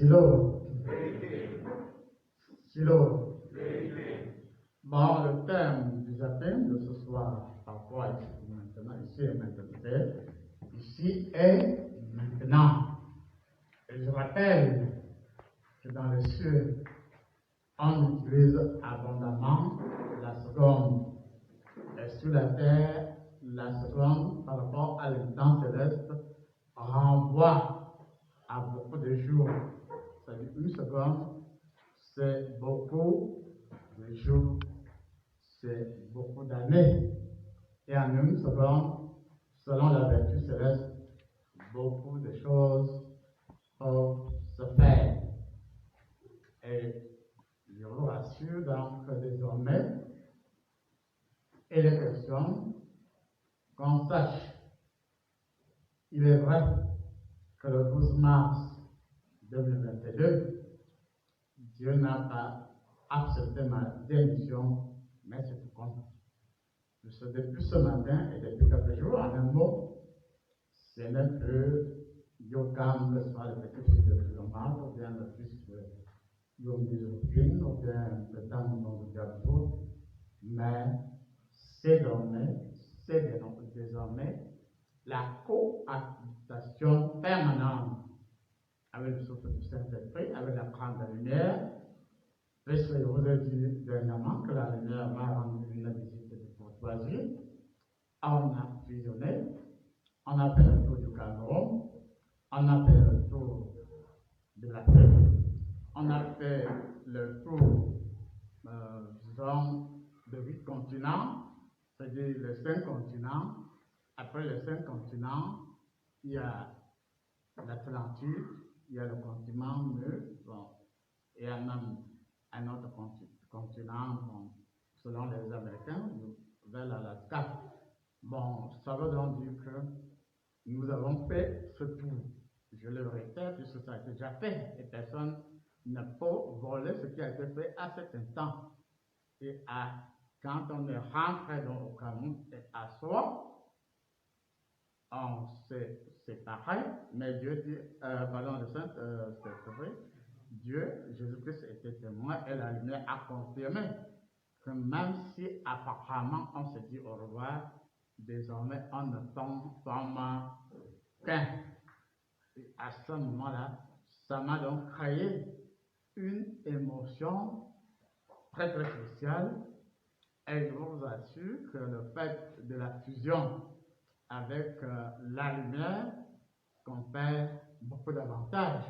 Silo. Silo. Bon, le thème du zapping de ce soir, parfois ici, maintenant, ici et maintenant, c'est ici et maintenant. Et je rappelle que dans les cieux, on utilise abondamment la seconde. Et sur la terre, la seconde, par rapport à l'état céleste, renvoie à beaucoup de jours. C'est-à-dire une seconde, c'est beaucoup de jours, c'est beaucoup d'années. Et en une seconde, selon la vertu céleste, beaucoup de choses peuvent se faire. Et je vous rassure donc que désormais, il est question qu'on sache. Il est vrai que le 12 mars 2022, Dieu n'a pas accepté ma démission, mais c'est tout compte. Depuis ce matin et depuis quelques jours, en un mot, ce n'est plus Yokam, que ce soit le petit-fils de Philomar, ou bien le fils de Yomizopine, ou bien le dame de Gabou, mais c'est désormais la cohabitation permanente avec le souffle du Saint-Esprit, avec la grande lumière, puisque je vous ai dit dernièrement que la lumière m'a rendu une visite de courtoisie. On a fusionné, on a fait le tour du Cameroun, on a fait le tour de l'Afrique, on a fait le tour, disons, de 8 continents, c'est-à-dire les 5 continents. Après les 5 continents, il y a l'Atlantide, il y a le continent neutre, bon, et il y a même un autre continent, bon, selon les Américains, vers l'Alaska. Bon, ça veut donc dire que nous avons fait ce tour. Je le répète, puisque ça a été déjà fait, et personne ne peut voler ce qui a été fait à cet instant. Et quand on est rentré au Cameroun et à soi, on s'est séparés, mais Dieu dit, pardon, le Saint-Esprit, Dieu, Jésus-Christ était témoin et la lumière a confirmé que même si apparemment on se dit au revoir, désormais on ne tombe qu'un. Et à ce moment-là, ça m'a donc créé une émotion très très spéciale et je vous assure que le fait de la fusion avec la lumière confère beaucoup d'avantages.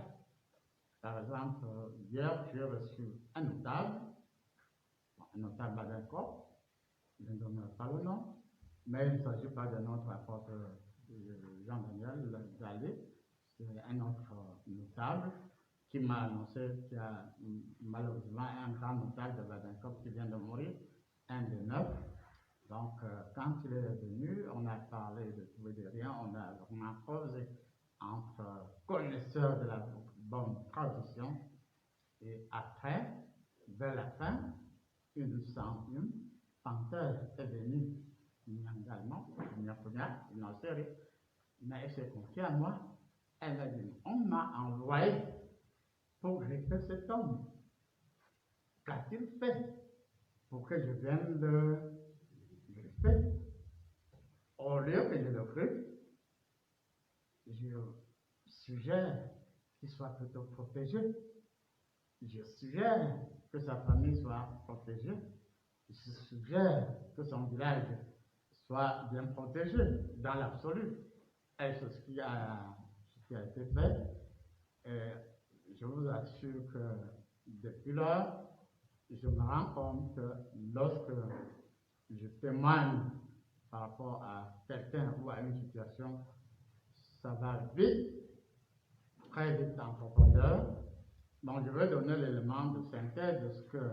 Par exemple, hier, j'ai reçu un notable Badencourt, je ne donnerai pas le nom, mais il ne s'agit pas de notre apôtre Jean-Daniel Gallet, c'est un autre notable qui m'a annoncé qu'il y a malheureusement un grand notable de Badencourt qui vient de mourir, un des 9. Donc, quand il est venu, on a parlé de tout et de rien, on a vraiment causé entre connaisseurs de la bonne tradition. Et après, vers la fin, une panthère est venue, également, une série, mais elle s'est confiée à moi. Elle a dit, on m'a envoyé pour greffer cet homme. Qu'a-t-il fait pour que je vienne le greffer? Au lieu que je le greffe, je suggère qu'il soit plutôt protégé. Je suggère que sa famille soit protégée. Je suggère que son village soit bien protégé dans l'absolu. Et c'est ce qui a été fait. Et je vous assure que depuis lors, je me rends compte que lorsque je témoigne par rapport à quelqu'un ou à une situation, ça va vite, très vite en profondeur. Donc, je vais donner l'élément de synthèse de ce que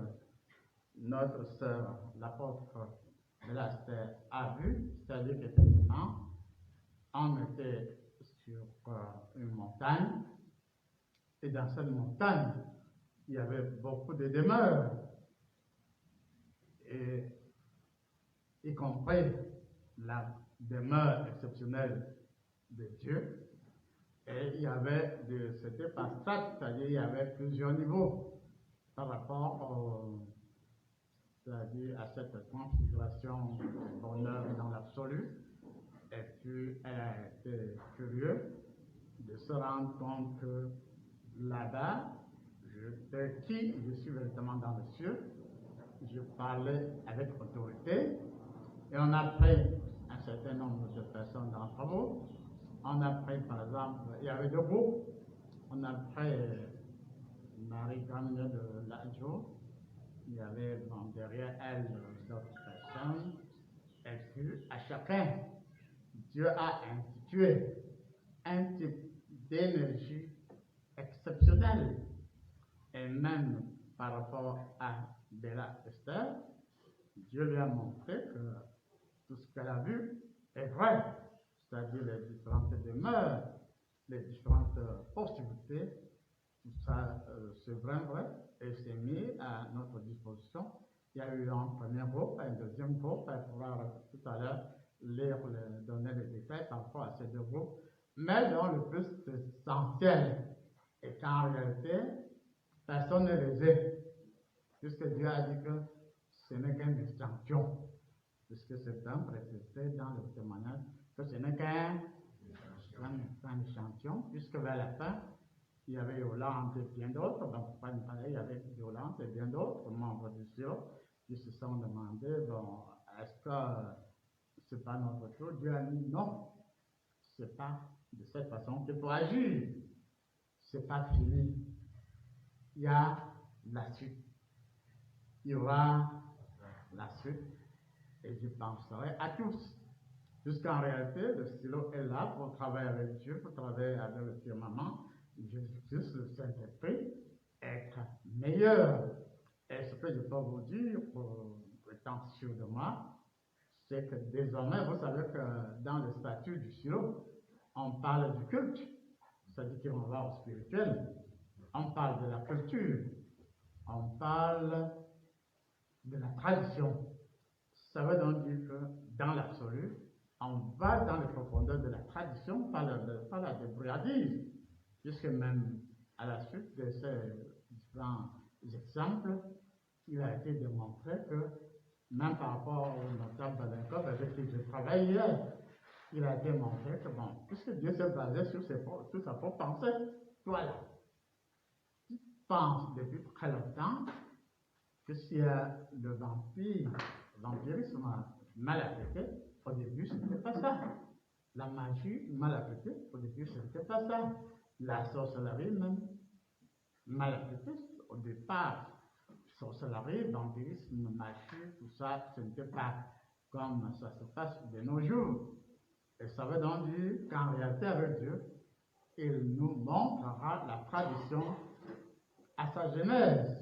notre sœur, l'apôtre Melaster, a vu, c'est-à-dire qu'effectivement, on était sur une montagne, et dans cette montagne, il y avait beaucoup de demeures, et y compris la demeure exceptionnelle de Dieu, Et il y avait, c'était par strates, c'est-à-dire il y avait plusieurs niveaux par rapport c'est-à-dire à cette configuration de bonheur dans l'absolu. Et puis, elle a été curieuse de se rendre compte que là-bas, qui je suis véritablement dans le cieux, je parlais avec autorité, et on a pris un certain nombre de personnes dans le travaux. On a pris, par exemple, il y avait deux groupes. On a pris Marie Gagne de l'Adjo. Il y avait derrière elle d'autres personnes. Et puis, à chacun, Dieu a institué un type d'énergie exceptionnelle. Et même par rapport à Bella Esther, Dieu lui a montré que tout ce qu'elle a vu est vrai, c'est-à-dire les différentes demeures, les différentes possibilités, tout ça c'est vrai et c'est mis à notre disposition. Il y a eu un premier groupe, un deuxième groupe, elle pourra tout à l'heure donner les détails par rapport à ces deux groupes, mais dont le plus essentiel est qu'en réalité, personne n'est lésé, puisque Dieu a dit que ce n'est qu'un échantillon, puisque c'est un précisé dans le témoignage que ce n'est qu'un échantillon, puisque vers la fin, il y avait Yolande et bien d'autres, donc pas une pareille, il y avait Yolande et bien d'autres membres du CIO qui se sont demandé, bon, est-ce que c'est pas notre tour? Dieu a dit non, c'est pas de cette façon qu'il faut agir, c'est pas fini. Il y a la suite. Il y aura la suite et je penserai à tous. Puisqu'en réalité, le stylo est là pour travailler avec Dieu, pour travailler avec le firmament. Jésus-Christ, le Saint-Esprit, être meilleur. Et ce que je peux vous dire, pour étant sûr de moi, c'est que désormais, vous savez que dans le statut du stylo, on parle du culte, c'est-à-dire qu'on va au spirituel. On parle de la culture, on parle de la tradition. Ça veut donc dire que dans l'absolu, on va dans les profondeurs de la tradition par la débrouillardise, puisque même à la suite de ces différents exemples, il a été démontré que même par rapport au notable Balankov avec qui je travaille hier, il a été montré que bon, puisque Dieu s'est basé sur sa propre pensée, toi là, tu penses depuis très longtemps que si le vampirisme mal appliqué, au début, ce n'était pas ça. La magie mal appliquée, au début, ce n'était pas ça. La sorcellerie même mal appliquée, au départ, sorcellerie, vampirisme, magie, tout ça, ce n'était pas comme ça se passe de nos jours. Et ça veut donc dire qu'en réalité, avec Dieu, il nous montrera la tradition à sa genèse.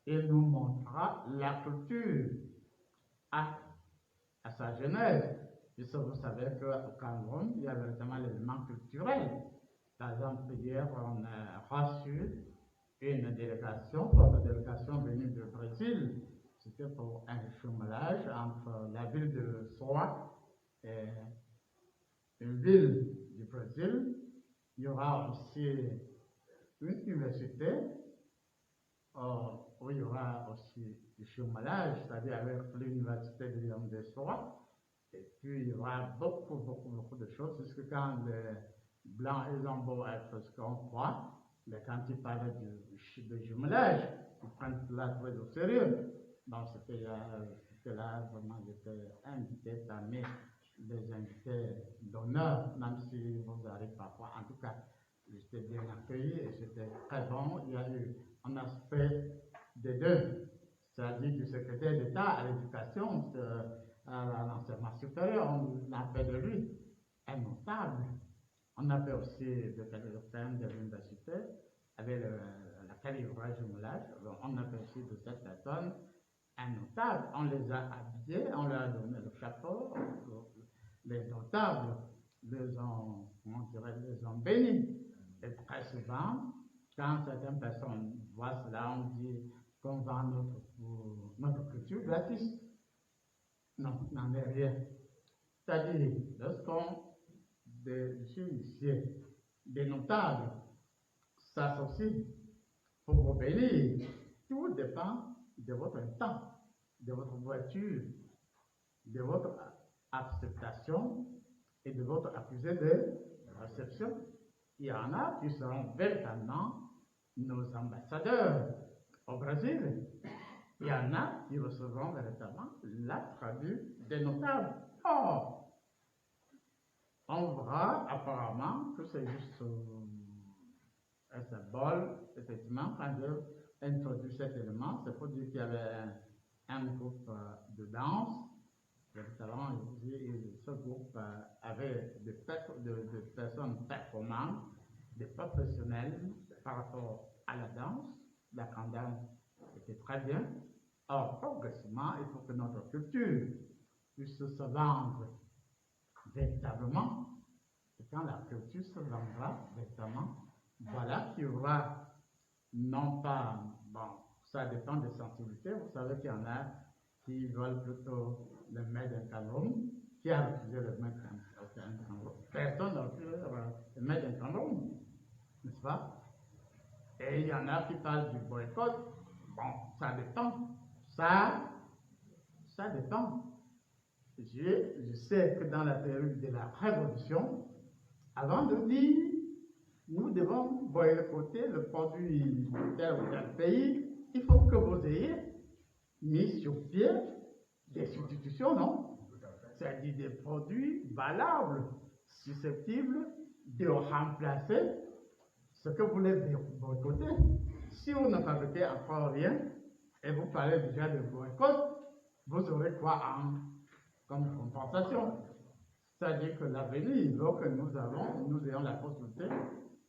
Il nous montrera la culture à sa genèse. Puisque vous savez qu'au Cameroun, il y a véritablement l'élément culturel. Par exemple, hier, on a reçu une délégation, votre délégation venue du Brésil. C'était pour un jumelage entre la ville de Soa et une ville du Brésil. Il y aura aussi une université où il y aura aussi du jumelage, c'est-à-dire avec l'université de Lyon de Soa. Et puis il y aura beaucoup de choses, puisque quand les Blancs, ils ont beau être ce qu'on croit, mais quand ils parlent de jumelage, ils prennent cela très au sérieux. Donc c'était là, vraiment, j'étais invité parmi les invités d'honneur, même si vous arrivez parfois. En tout cas, j'étais bien accueilli et c'était très bon. Il y a eu un aspect des deux, c'est-à-dire du secrétaire d'État à l'éducation, à l'enseignement supérieur, on a fait de lui un notable. On a fait aussi le thème de l'université avec laquelle il y aura jumelage. On a fait aussi de cette personne un notable. On les a habillés, on leur a donné le chapeau. Les notables les ont bénis. Et très souvent, quand certaines personnes voient cela, on dit qu'on vend notre culture gratis. Non, n'en est rien. C'est-à-dire, lorsqu'on je suis initié des notables s'associent pour obéir. Tout dépend de votre temps, de votre voiture, de votre acceptation et de votre accusé de réception. Il y en a qui seront véritablement nos ambassadeurs au Brésil. Il y en a qui recevront véritablement la tribu des notables. Or, on verra apparemment que c'est juste un symbole. Effectivement, quand j'ai introduit cet élément, c'est pour dire qu'il y avait un groupe de danse. Véritablement, ce groupe avait des personnes performantes, des professionnels par rapport à la danse. La danse était très bien. Or, progressivement, il faut que notre culture puisse se vendre véritablement. Et quand la culture se vendra véritablement, voilà qu'il y aura non pas, bon, ça dépend des sensibilités. Vous savez qu'il y en a qui veulent plutôt le Made in Cameroun, qui a refusé le Made in Cameroun. Personne n'a refusé le Made in Cameroun, n'est-ce pas? Et il y en a qui parlent du boycott. Bon, ça dépend. Ça dépend. Je sais que dans la période de la Révolution, avant de dire nous devons boycotter le produit de tel ou tel pays, il faut que vous ayez mis sur pied des substitutions, non? C'est-à-dire des produits valables, susceptibles de remplacer ce que vous voulez boycotter. Si vous ne fabriquez encore rien et vous parlez déjà de boycott, vous aurez quoi comme compensation? C'est-à-dire que l'avenir, lorsque nous ayons la possibilité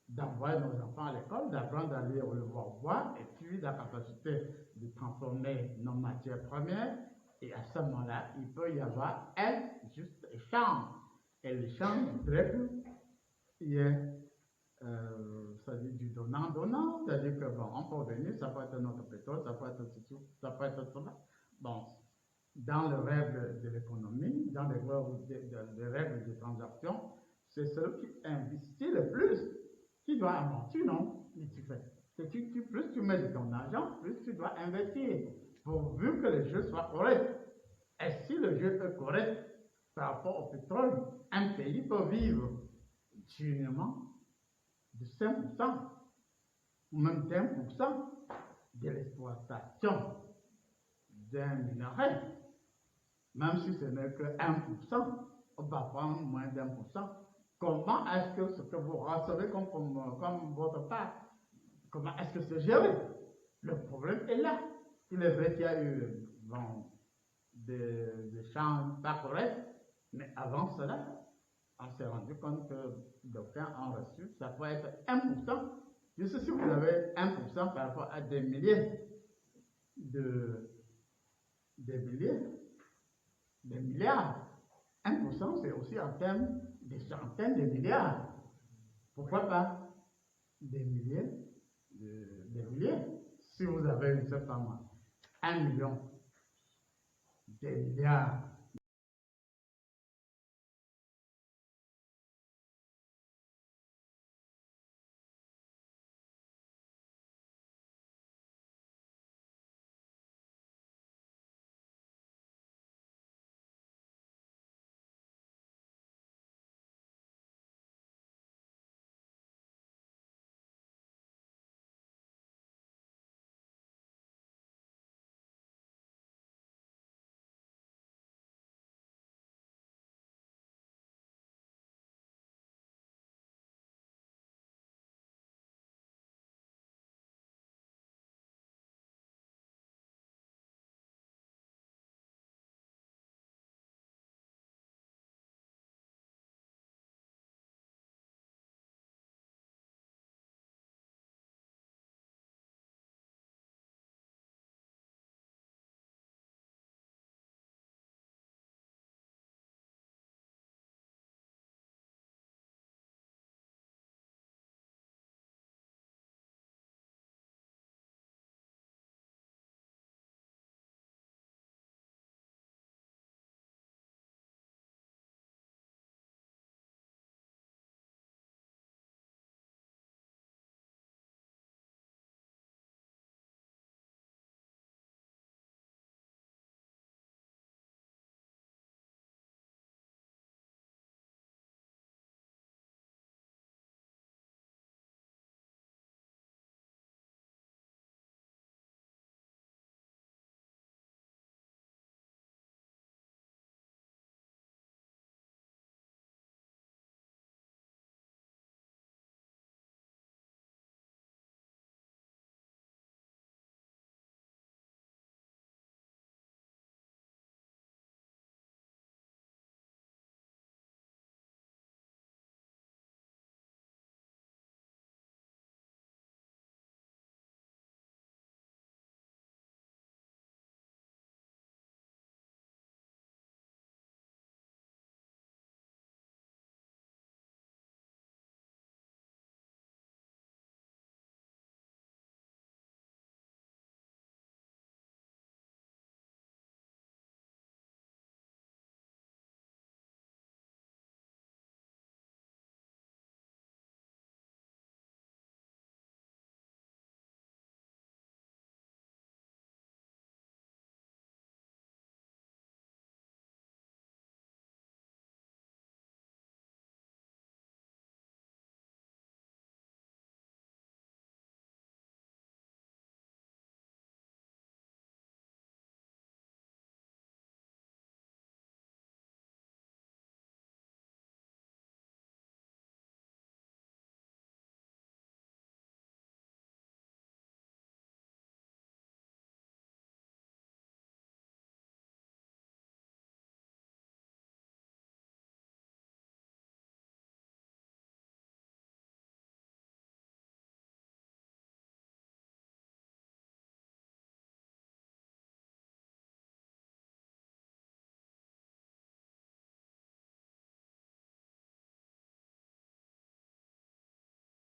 d'envoyer nos enfants à l'école, d'apprendre à lire, le voir, et puis la capacité de transformer nos matières premières, et à ce moment-là, il peut y avoir un juste échange. Et l'échange voudrait qu'il y ait c'est-à-dire du donnant-donnant, c'est-à-dire que bon, on peut venir, ça peut être notre pétrole, ça peut être ceci, ça peut être cela. Bon, dans les règles de l'économie, dans les règles de transaction, c'est celui qui investit le plus qui doit amortir, non? Plus tu mets de ton argent, plus tu dois investir, pourvu que le jeu soit correct. Et si le jeu est correct par rapport au pétrole, un pays peut vivre dignement de 5% ou même d'1% de l'exploitation d'un minerai, même si ce n'est que 1%, on va prendre moins d'1%. Comment est-ce que ce que vous recevez comme votre part, comment est-ce que c'est géré? Le problème est là. Il est vrai qu'il y a eu des échanges pas corrects, mais avant cela, on s'est rendu compte que d'aucuns ont reçu, ça peut être 1%. Juste si vous avez 1% par rapport à des milliers des milliards, 1% c'est aussi en termes de centaines de milliards. Pourquoi pas des milliers, des milliers? Si vous avez, je ne sais pas moi, 1 million, des milliards,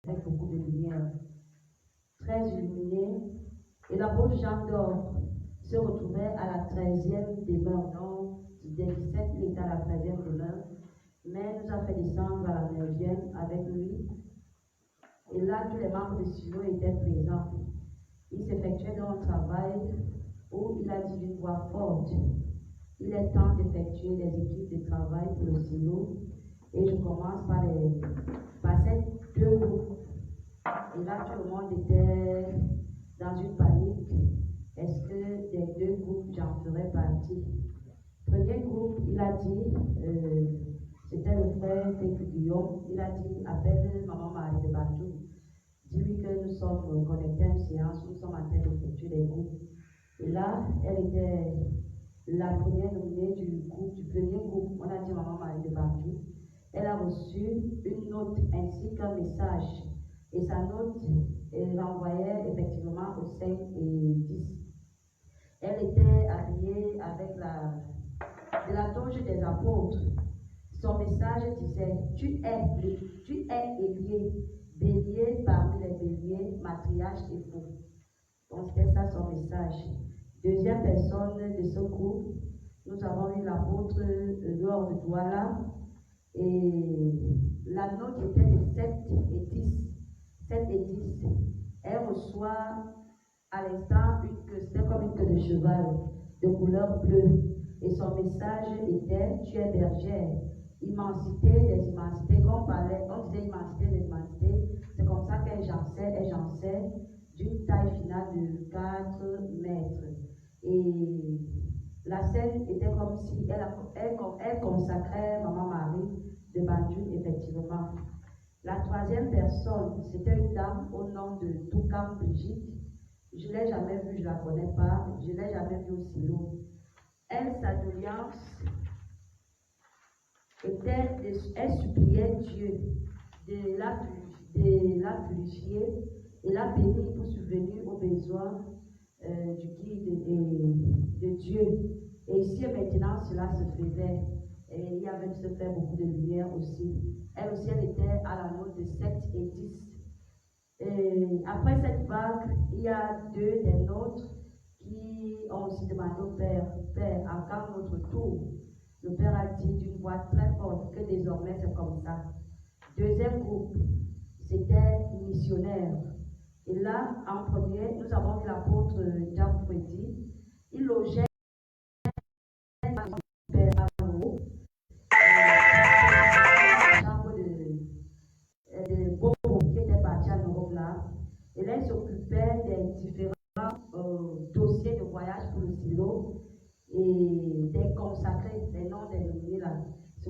avec beaucoup de lumière, très illuminé. Et l'apôtre Jean d'Or se retrouvait à la 13e demeure. Donc, des 17, il était à la 13e demeure. Mais nous a fait descendre à la 9e avec lui. Et là, tous les membres de Silo étaient présents. Il s'effectuait dans un travail où il a dit d'une voix forte: il est temps d'effectuer des équipes de travail pour le Silo. Et je commence par ces deux groupes. Et là, tout le monde était dans une panique. Est-ce que des deux groupes, j'en ferais partie? Premier groupe, il a dit, c'était le frère Pécu Guillaume, il a dit: appelle Maman Marie de Bantou. Dis-lui que nous sommes connectés à une séance, nous sommes en train d'effectuer des groupes. Et là, elle était la première nominée du premier groupe. On a dit Maman Marie de Bantou. Elle a reçu une note ainsi qu'un message. Et sa note renvoyait effectivement au 5 et 10. Elle était habillée avec de la toge des apôtres. Son message disait: tu es Élié, bélier parmi les béliers, matriarche et faux. Donc c'était ça son message. Deuxième personne de ce groupe, nous avons eu l'apôtre Laure de Douala. Et la note était de 7 et 10. 7 et 10. Elle reçoit à l'instant c'était comme une queue de cheval de couleur bleue. Et son message était: tu es bergère. Immensité des immensités. Quand on disait immensité des immensités, c'est comme ça qu'elle j'ensais d'une taille finale de 4 mètres. Et la scène était comme si elle consacrait Maman Marie de Bantou, effectivement. La troisième personne, c'était une dame au nom de Toukam Brigitte. Je ne l'ai jamais vue, je ne la connais pas, je ne l'ai jamais vue au silo. Elle, sa doléance elle suppliait Dieu de la purifier et la bénir pour subvenir aux besoins du guide et de Dieu. Et ici et maintenant, cela se faisait. Et il y avait se fait beaucoup de lumière aussi. Elle aussi, elle était à la note de 7 et 10. Et après cette vague, il y a deux des nôtres qui ont aussi demandé au Père: Père, à quand notre tour? Le Père a dit d'une voix très forte que désormais c'est comme ça. Deuxième groupe, c'était missionnaire. Et là, en premier, nous avons vu l'apôtre Jacques Freddy. Il logeait dans son père à l'eau, la chambre de Bobo qui était parti en Europe là. Et là, il s'occupait des différents dossiers de voyage pour le silo et des consacrés, des noms des nommés là. Il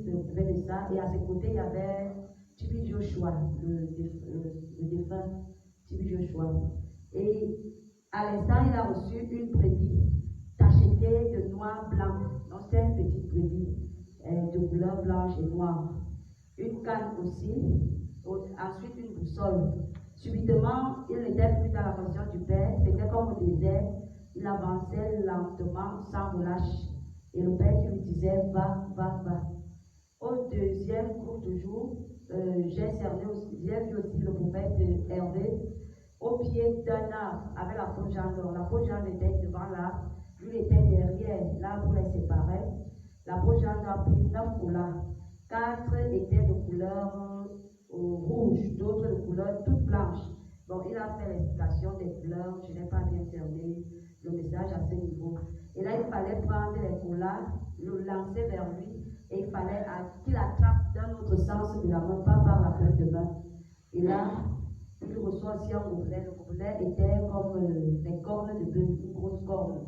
s'occupait de ça. Et à ses côtés, il y avait Tibi Joshua, le défunt Tibi Joshua. Et à l'instant, il a reçu une brebis tachetée de noir blanc. Donc, c'était une petite brebis de couleur blanche et noire. Une canne aussi. Ensuite, une boussole. Subitement, il n'était plus dans la position du Père. C'était comme au désert. Il avançait lentement, sans relâche. Et le Père qui lui disait: va, va, va. Au deuxième groupe toujours, j'ai vu aussi le prophète Hervé au pied d'un arbre avec l'apôtre Jean d'Or. L'apôtre Jean était devant l'arbre, lui était derrière, l'arbre les séparait. L'apôtre Jean d'Or a pris 9 couleurs. 4 étaient de couleur rouge, d'autres de couleur toute blanche. Bon, il a fait l'explication des couleurs, je n'ai pas bien cerné le message à ce niveau. Et là, il fallait prendre les couleurs, le lancer vers lui, et il fallait qu'il attrape dans l'autre sens de la main, pas par la pointe de main. Et là, il reçoit aussi un gobelet. Le gobelet était comme des cornes de bœuf, une grosse corne.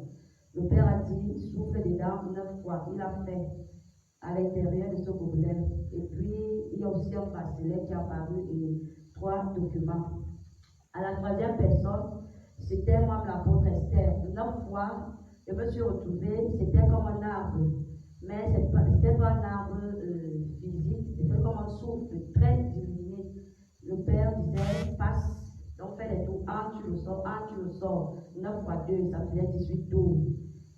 Le Père a dit: souffle dedans 9 fois. Il a fait à l'intérieur de ce gobelet. Et puis, il y a aussi un bracelet qui est apparu et 3 documents. À la troisième personne, c'était moi, l'apôtre Esther. 9 fois, je me suis retrouvée, c'était comme un arbre. Mais ce n'était pas un arbre physique, c'était comme un souffle très illuminé. Le Père disait: passe, donc fais les tours, tu le sors, 9 fois 2, ça faisait 18 tours.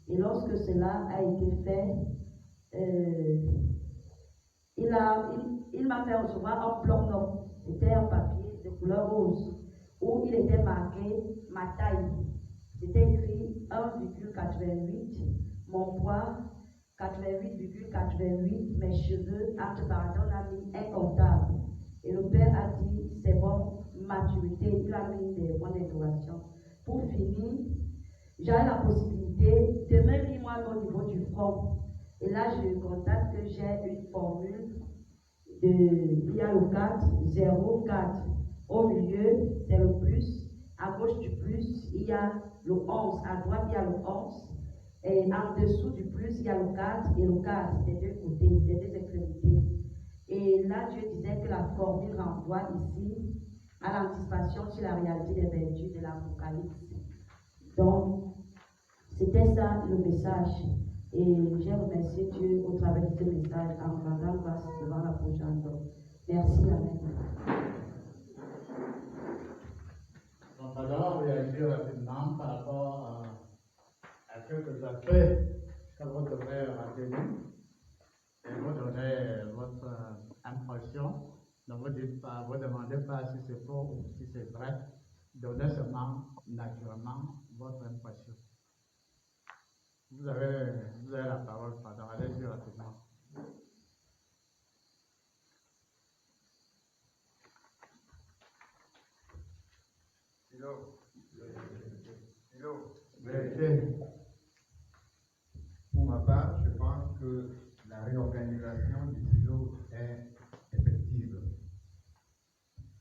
Et lorsque cela a été fait, Il m'a fait recevoir un bloc-notes. C'était un papier de couleur rose où il était marqué ma taille. C'était écrit 1,88, mon poids 88,88, mes cheveux, entre parenthèses, on a mis incomptable. Et le père a dit, c'est bon, maturité, il a mis des points d'interrogation. Pour finir, j'avais la possibilité de me lire moi au niveau du front. Et là, je constate que j'ai une formule il y a le 4, 0, 4. Au milieu, c'est le plus. À gauche du plus, il y a le 11. À droite, il y a le 11. Et en dessous du plus, il y a le 4 et le 4 des deux côtés, des deux extrémités. Et là, Dieu disait que la formule renvoie ici à l'anticipation sur la réalité des vertus de l'Apocalypse. Donc, c'était ça le message. Et j'ai remercié Dieu au travers de ce message en rendant grâce devant la prochaine. Merci, Amen. Donc, alors, réagir rapidement par rapport à quelques aspects que vous devrez retenir et vous donner votre impression. Ne vous dites pas, vous ne demandez pas si c'est faux ou si c'est vrai. Donnez seulement naturellement votre impression. Vous avez la parole, pardon, allez-y rapidement. Pour ma part, je pense que la réorganisation du silo est effective.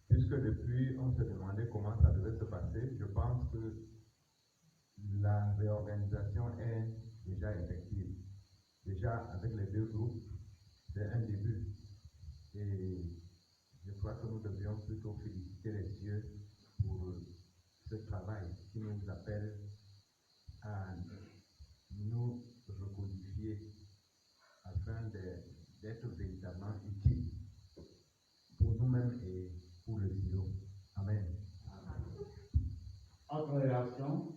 Puisque depuis, on se demandait comment ça devait se passer, je pense que la réorganisation est déjà effective. Déjà, avec les deux groupes, c'est un début. Et je crois que nous devrions plutôt féliciter les cieux pour ce travail qui nous appelle à nous recodifier afin d'être véritablement utiles pour nous-mêmes et pour le silo. Amen. Autre réaction?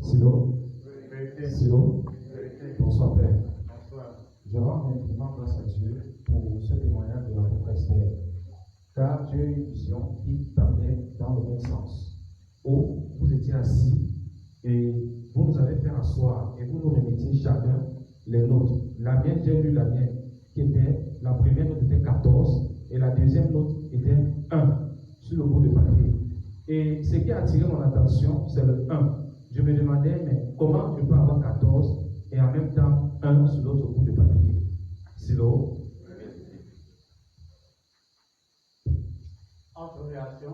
Silo. Bonsoir Père. Bonsoir. Je rends infiniment grâce à Dieu pour ce témoignage de l'apôtre Esther, car j'ai eu une vision qui parlait dans le même sens, où vous étiez assis et vous nous avez fait asseoir et vous nous remettiez chacun les notes. La mienne, j'ai lu la mienne, qui était, la première note était 14 et la deuxième note était 1 sur le bout de papier. Et ce qui a attiré mon attention, c'est le 1. Je me demandais, mais comment je peux avoir 14 et en même temps 1 sur l'autre bout de papier? Silo. Autre réaction?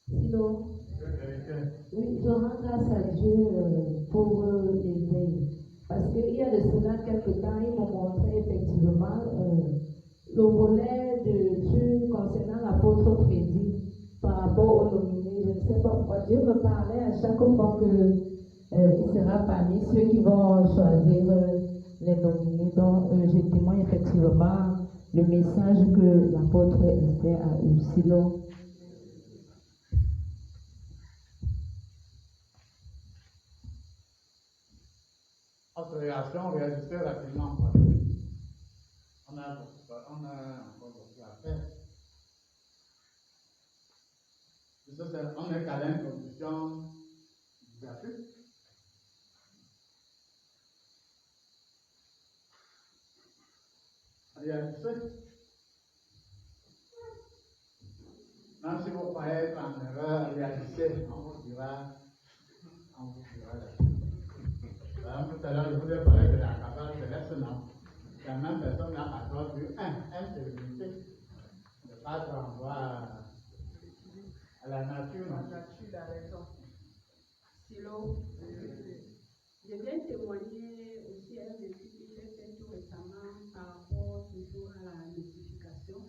Silo. Oui, je rends grâce à Dieu pour l'éveil. Parce qu'il y a de cela quelques temps, ils m'ont montré effectivement le volet de Dieu concernant l'apôtre Frédéric par rapport au nominé. Je ne sais pas pourquoi Dieu me parlait à chaque fois qu'il sera parmi ceux qui vont choisir les nominés. Donc, je témoigne effectivement le message que l'apôtre Esther a eu. Silo. Autre réaction, réagissez rapidement. On a encore beaucoup à faire. On est qu'à l'introduction du chapitre. Réagissez. Même si vous croyez être en erreur, réagissez. On vous dira tout à l'heure, je vous ai parlé de la capacité céleste, non? La même personne a 14 vu 1, c'est l'unité. Le pape renvoie à la nature, non? La nature, la raison. Silo, je viens témoigner aussi un vécu que j'ai fait tout récemment par rapport toujours à la notification.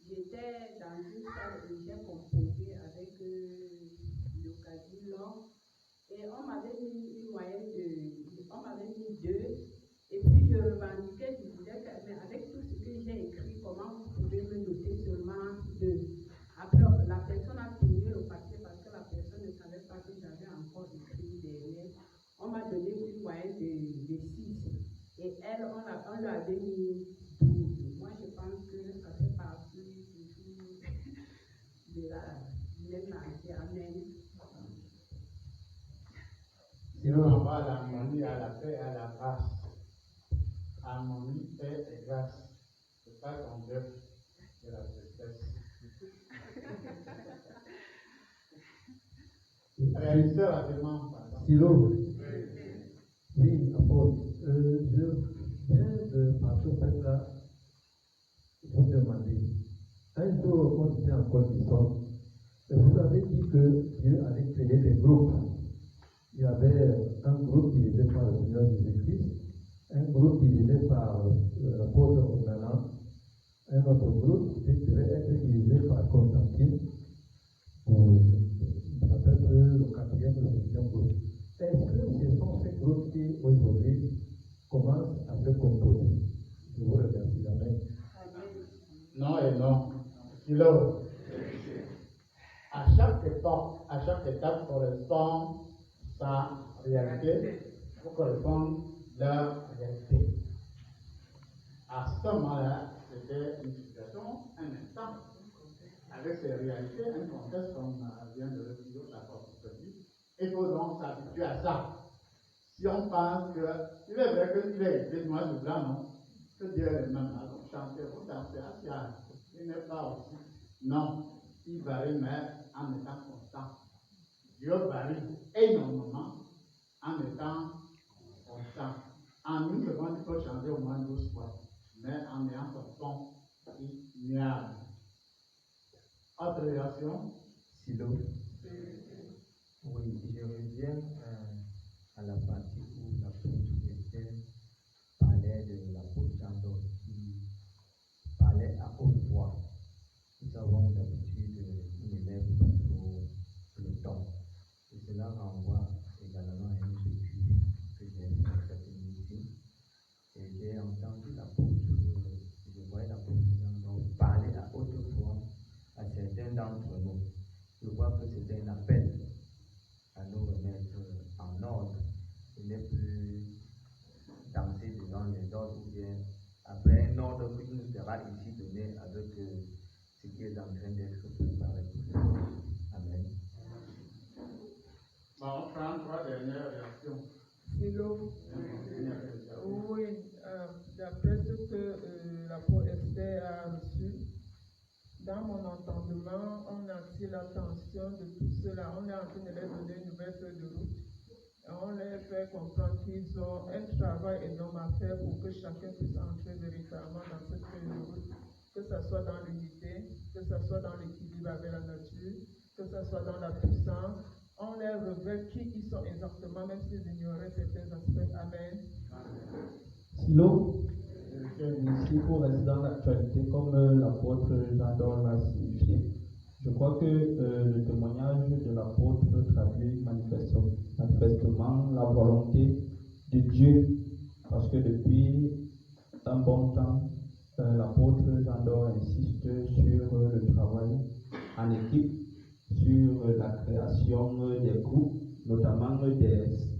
J'étais dans une salle où j'ai composé avec le Cadillon et on m'avait mis une moyenne on m'avait mis 2 et puis je revendiquais, je disais que mais avec tout ce que j'ai écrit, comment vous pouvez me noter seulement 2? Après, la personne Amen. Sinon, on va à l'harmonie, à la paix, à la grâce. Harmonie, paix et grâce. C'est pas ton bœuf de la tristesse. Réalisez rapidement, pardon. Silo. Oui, apôtre. Je viens de, par ce fait-là, vous demander. Un jour, quand j'étais en Côte d'Ivoire, vous avez dit que Dieu allait créer des groupes. Il y avait un groupe dirigé par le Seigneur Jésus-Christ, un groupe dirigé par l'apôtre Onana, un autre groupe qui devait être dirigé par Constantine, on appelle le quatrième ou le cinquième groupe. Est-ce que ce sont ces groupes qui aujourd'hui commencent à se composer? Je vous remercie. Amen. Non et non. Kilo. À chaque époque, à chaque étape correspond sa réalité, pour correspondre leur réalité. À ce moment-là, c'était une situation, un instant, avec ses réalités, un contexte comme vient de le dire l'apôtre. Il faut donc s'habituer à ça. Si on pense que, il est vrai qu'il est écrit noir sur blanc, non? Que Dieu est le même, alors chanter, vous dansez, assis, il n'est pas aussi. Non, il varie, mais en étant constant. Dieu varie énormément en étant constant. En une seconde, il faut changer au moins 12 fois, mais en ayant son ton immuable. Autre réaction? Silo. Oui, je reviens à la partie où l'apôtre Esther parlait de l'apôtre Jean qui parlait à haute voix. Nous avons d'habitude, il ne lève pas trop le ton. Et cela renvoie également à un vécu que j'ai fait dans cette émission. Et j'ai entendu l'apôtre, je voyais l'apôtre Jean parler à haute voix à certains d'entre nous. Je vois que c'était un appel à nous remettre en ordre. Il n'est plus danser devant les ordres ou bien après un ordre qui nous sera ici donné avec ce qui est en train d'être préparé. Amen. Bon, on prend 3 dernières réactions. Silo. Oui, d'après ce que l'apôtre Esther a reçu, dans mon entendement, on attire l'attention de tout cela. On est en train de leur donner une nouvelle feuille de route. Et on leur fait comprendre qu'ils ont un travail énorme à faire pour que chacun puisse entrer véritablement dans cette feuille de route. Que ce soit dans l'unité, que ce soit dans l'équilibre avec la nature, que ce soit dans la puissance. On leur révèle qui ils sont exactement, même s'ils ignoraient certains aspects. Amen. Silo. Ici, pour rester dans l'actualité, comme l'apôtre Jean-Dor l'a signifié, je crois que le témoignage de l'apôtre traduit manifestement la volonté de Dieu, parce que depuis un bon temps, l'apôtre Jean-Dor insiste sur le travail en équipe, sur la création des groupes, notamment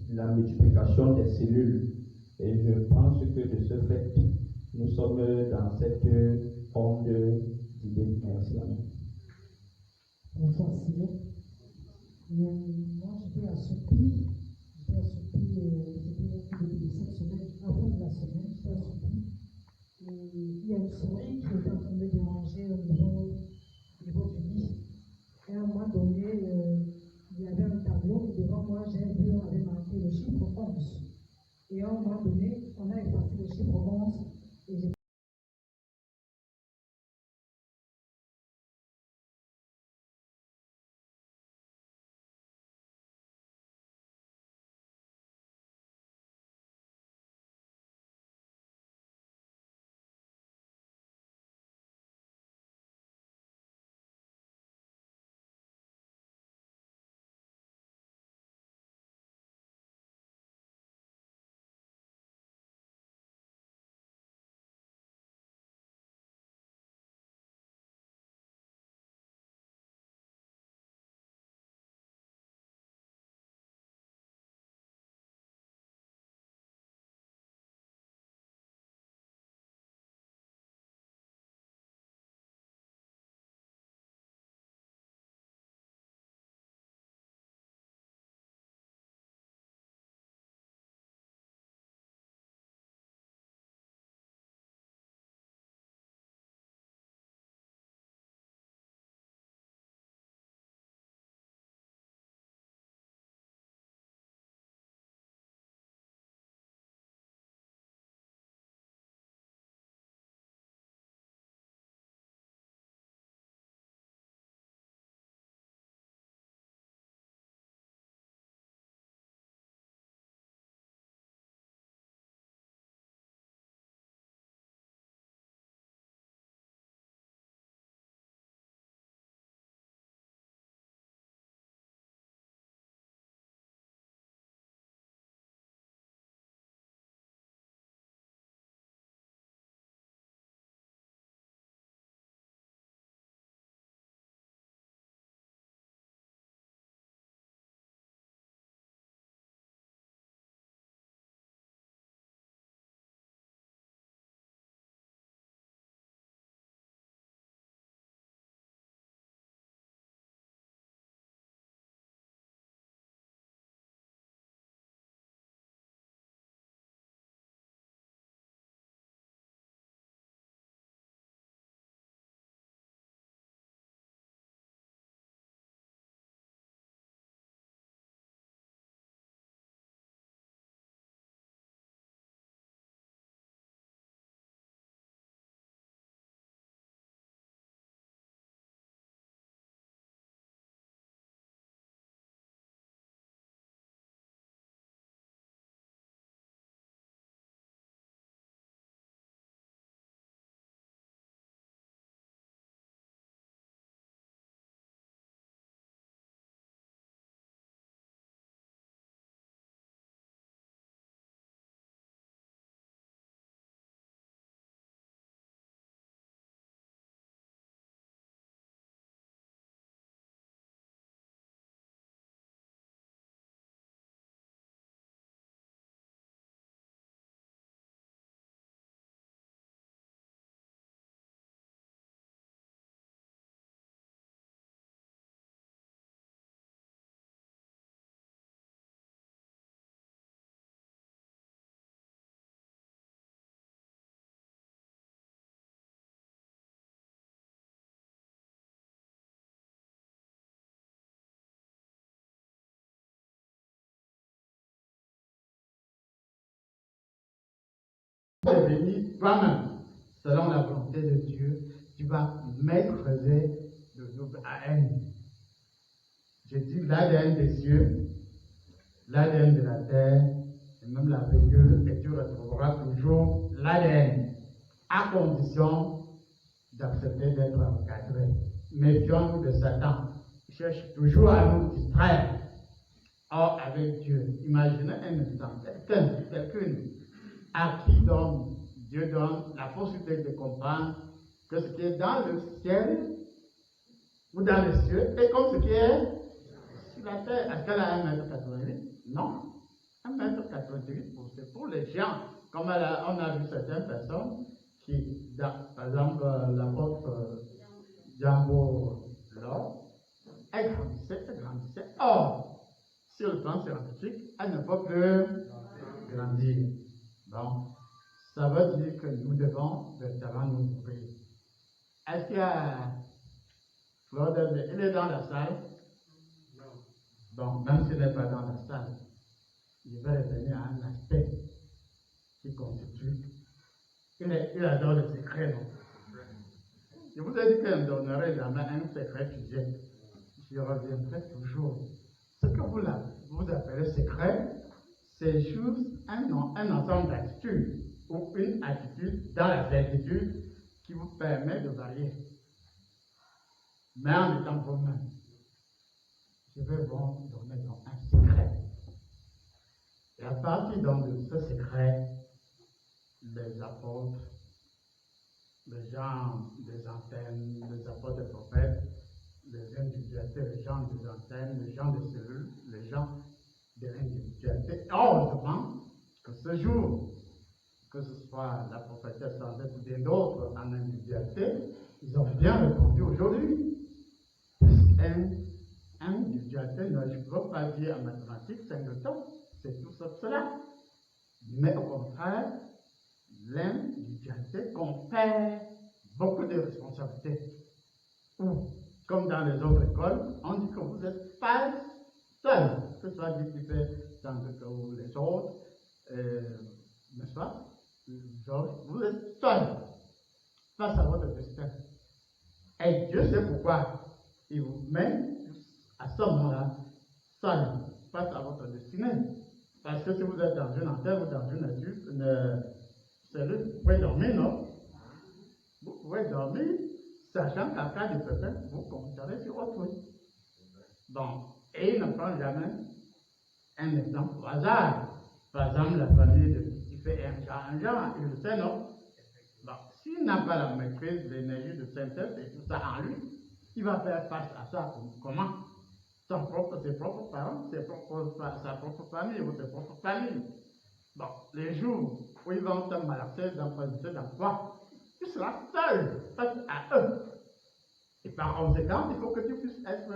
la multiplication des cellules. Et je pense que de ce fait, nous sommes dans cette onde d'idées. Merci. Bonsoir Sylvain. Moi j'étais assoupi depuis cette semaine, avant de la semaine, j'étais assoupi. Il y a une souris qui était en train de me déranger au niveau du lit. Et à un moment donné, il y avait un tableau et devant moi, j'ai vu, on avait marqué le chiffre 11. Et à un moment donné, on a effacé le chiffre 11 et j'ai devenir toi-même, selon la volonté de Dieu, tu vas maîtriser de l'ADN. Je dis l'ADN des cieux, l'ADN de la terre, et même la véhicule, et tu retrouveras toujours l'ADN, à condition d'accepter d'être encadré. Méfions-nous de Satan. Il cherche toujours à nous distraire. Or, avec Dieu, imaginez un instant, quelqu'un à qui Dieu donne la possibilité de comprendre que ce qui est dans le ciel ou dans les cieux est comme ce qui est sur la terre. Est-ce qu'elle a 1,88 m? Non. 1,88 m, c'est pour les gens. Comme on a vu certaines personnes qui, par exemple, l'apôtre Jambo Lord, elle grandissait. Or, sur le plan scientifique, elle ne peut plus grandir. Donc, ça veut dire que nous devons véritablement nous ouvrir. Est-ce qu'il y a Claude, il est dans la salle? Non. Donc, même s'il n'est pas dans la salle, il va revenir à un aspect qui constitue. Il adore le secret, non? Je vous ai dit qu'il ne donnerait jamais un secret sujet. Je reviendrai toujours. Ce que vous appelez secret, c'est juste un ensemble d'attitudes ou une attitude dans la certitude qui vous permet de varier. Mais en étant vous-même, je vais vous donner un secret. Et à partir de ce secret, les apôtres, les gens des antennes, les apôtres des prophètes, les individualités, les gens des antennes, les gens des cellules, les gens de l'individualité. Heureusement que ce jour, que ce soit la prophétesse Sandette ou bien d'autres en individualité, ils ont bien répondu aujourd'hui. Individualité ne veut pas dire en mathématiques, c'est le temps, c'est tout ça, cela. Mais au contraire, l'individualité confère beaucoup de responsabilités. Comme dans les autres écoles, on dit que vous n'êtes pas seul, que ce soit dit ou les autres, n'est-ce pas? Vous êtes seul face à votre destin. Et Dieu sait pourquoi il vous met à ce moment-là seul face à votre destinée. Parce que si vous êtes dans une antenne ou dans une cellule, vous pouvez dormir, non? Vous pouvez dormir, sachant qu'en cas de pépin, vous compterez sur autrui. Donc, et il ne prend jamais un exemple au hasard. Par exemple, la famille qui fait un genre, il le sait, non? Bon, s'il n'a pas la maîtrise de l'énergie de synthèse et tout ça en lui, il va faire face à ça. Comment? Ses propres parents, sa propre famille ou ses propres familles. Bon, les jours où ils vont se malaxer dans quoi? Tu seras seul face à eux. Et par conséquent, il faut que tu puisses être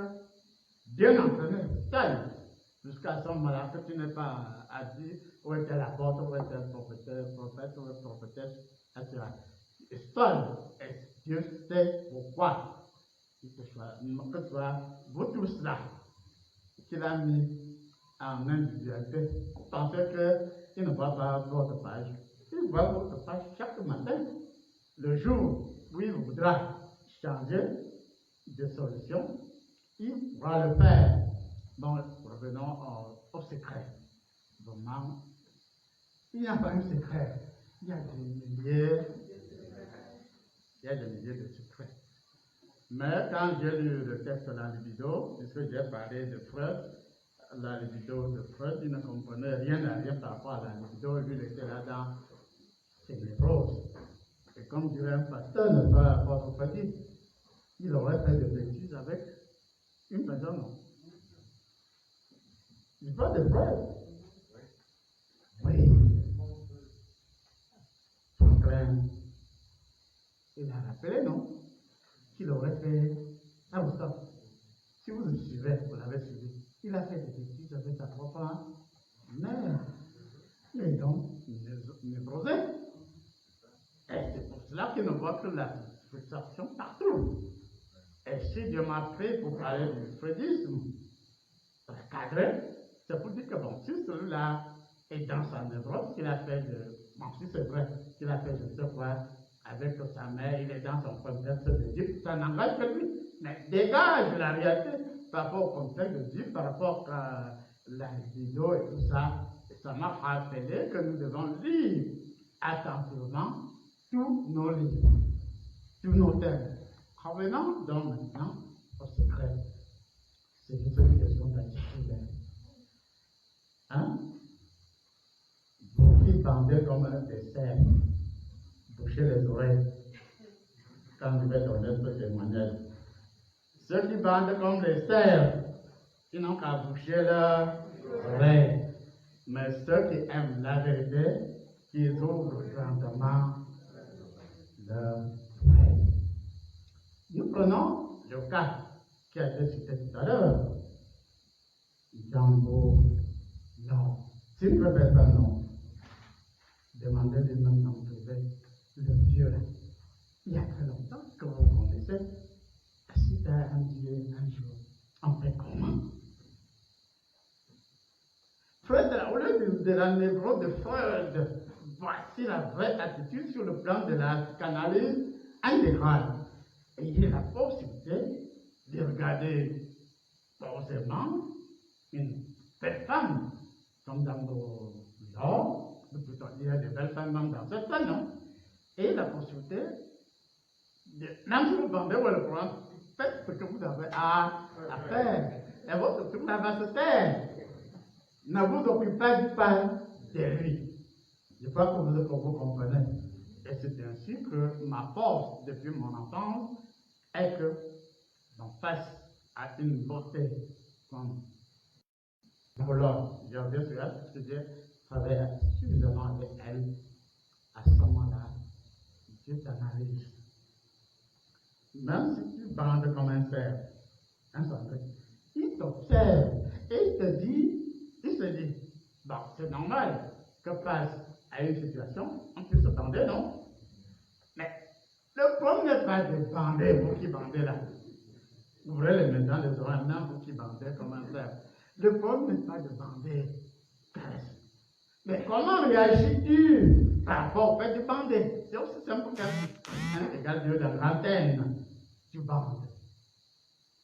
bien entraîné, seul, jusqu'à ce moment-là que tu n'es pas à dire où était l'apôtre, où était le prophète, où était la prophétesse, etc. Et seul, et Dieu sait pourquoi il te choisit, que toi, vous tous là, qu'il a mis en individualité, vous pensez qu'il ne voit pas votre page. Il voit votre page chaque matin. Le jour où il voudra changer de solution, il va le faire. Donc, revenons au secret. Vraiment, il n'y a pas un secret. Il y a des milliers de secrets. Mais quand j'ai lu le texte de la libido, puisque j'ai parlé de Freud, la libido de Freud, il ne comprenait rien à rien par rapport à la libido, lui, il était là dans ses névroses. Et comme dirait un pasteur, ne pas votre petit, il aurait fait des bêtises avec une personne. Il parle de Freud. Oui. Franklin, il a rappelé, non? Qu'il aurait fait. Ah, vous savez, si vous le suivez, vous l'avez suivi, il a fait des bêtises avec sa propre mère. Il est donc névrosé. Et c'est pour cela qu'il ne voit que la frustration partout. Et si Dieu m'a pris pour parler du freudisme, cadré, c'est pour dire que bon, si celui-là est dans sa névrose, qu'il a fait Bon, si c'est vrai qu'il a fait je ne sais quoi avec sa mère, il est dans son contexte d'Égypte, ça n'engage que lui. Mais dégage la réalité par rapport au contexte d'Égypte, par rapport à la vidéo et tout ça. Et ça m'a rappelé que nous devons lire attentivement tous nos livres, tous nos thèmes. Revenons donc maintenant au secret. C'est juste une question d'attitude. Hein? Vous qui bandez comme des cerfs, bouchez les oreilles quand je vais donner ce témoignage. Ceux qui bandent comme les cerfs, ils n'ont qu'à boucher leurs oreilles. Mais ceux qui aiment la vérité, qui ouvrent grandement leurs oreilles. Nous prenons le cas qui a été cité tout à l'heure. Jambo, non. Si une belle femme, non. Demandez les mêmes noms privés, le vieux là. Il y a très longtemps que vous connaissez, assisté à un Dieu un jour. On fait comment? Freud, au lieu de la névrose de Freud, voici la vraie attitude sur le plan de la psychanalyse intégrale. Et il y a la possibilité de regarder posément une belle femme, comme dans nos genres, il y a des belles femmes même dans certains noms, et la possibilité de, même si vous vendez le programme, faites ce que vous avez à faire, et votre tour va se taire. Ne vous occupez pas de lui. Je crois que vous comprenez. Et c'est ainsi que ma force depuis mon enfance est que j'en face à une beauté comme Paula. J'ai bien sûr elle parce que j'ai travaillé suffisamment avec elle à ce moment-là. Dieu t'analyse. Même si tu bandes comme un cerf, il t'observe et il se dit, bon, c'est normal que face à une situation, on puisse se bander, non? Mais le problème n'est pas de bander, vous qui bandez là. Ouvrez les mains dans les oreilles, non, vous qui bandez comme un cerf. Le problème n'est pas de bander, mais comment réagis-tu par rapport au fait de bander? C'est aussi simple qu'un égal Dieu dans l'antenne. Tu bandes.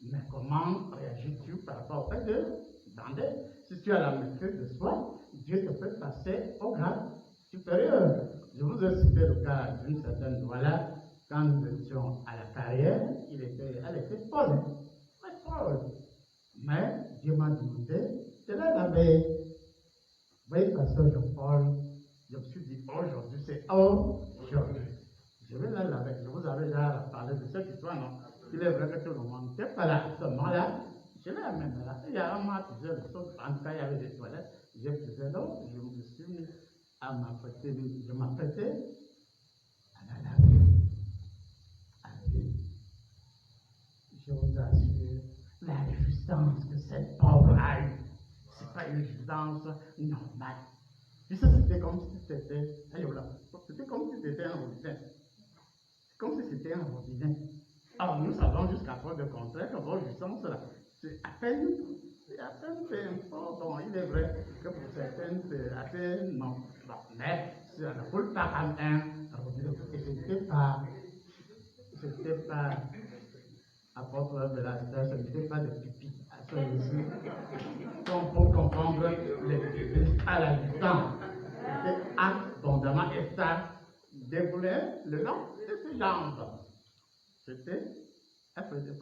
Mais comment réagis-tu par rapport au fait de bander? Si tu as la maîtrise de soi, Dieu te fait passer au grade supérieur. Je vous ai cité le cas d'une certaine voilà, quand nous étions à la carrière, elle était folle. Très folle. Mais Dieu m'a demandé de la laver. Vous voyez, pasteur Jean-Paul, je me suis dit aujourd'hui, c'est aujourd'hui. Je vais la laver. Je vous avais déjà parlé de cette histoire, non? Il est vrai que tout le monde n'était pas là. À ce moment-là, je l'ai amené là. Il y a un mois, je faisais le saut. En tout cas, il y avait des toilettes. Je faisais l'eau. Je me suis mis à m'apprêter. Je m'apprêtais à la laver. Je vous assure, la résistance que cette pauvre a eue, ce n'est pas une résistance normale. Puis ça, c'était comme si c'était. C'était comme si c'était un robinet. Comme si c'était un robinet. Alors, nous savons jusqu'à preuve de contraire que votre résistance, là, c'est à peine fait un peu. Bon, il est vrai que pour certaines, c'est assez. Non. Bon, mais ça ne coule pas comme un robinet. Et c'était pas. Apôtre de la Terre, ce n'était pas de pipi. Donc, pour comprendre les pipis à la distance, c'était abondamment et ça déboulait le long de ses jambes. C'était, elle faisait,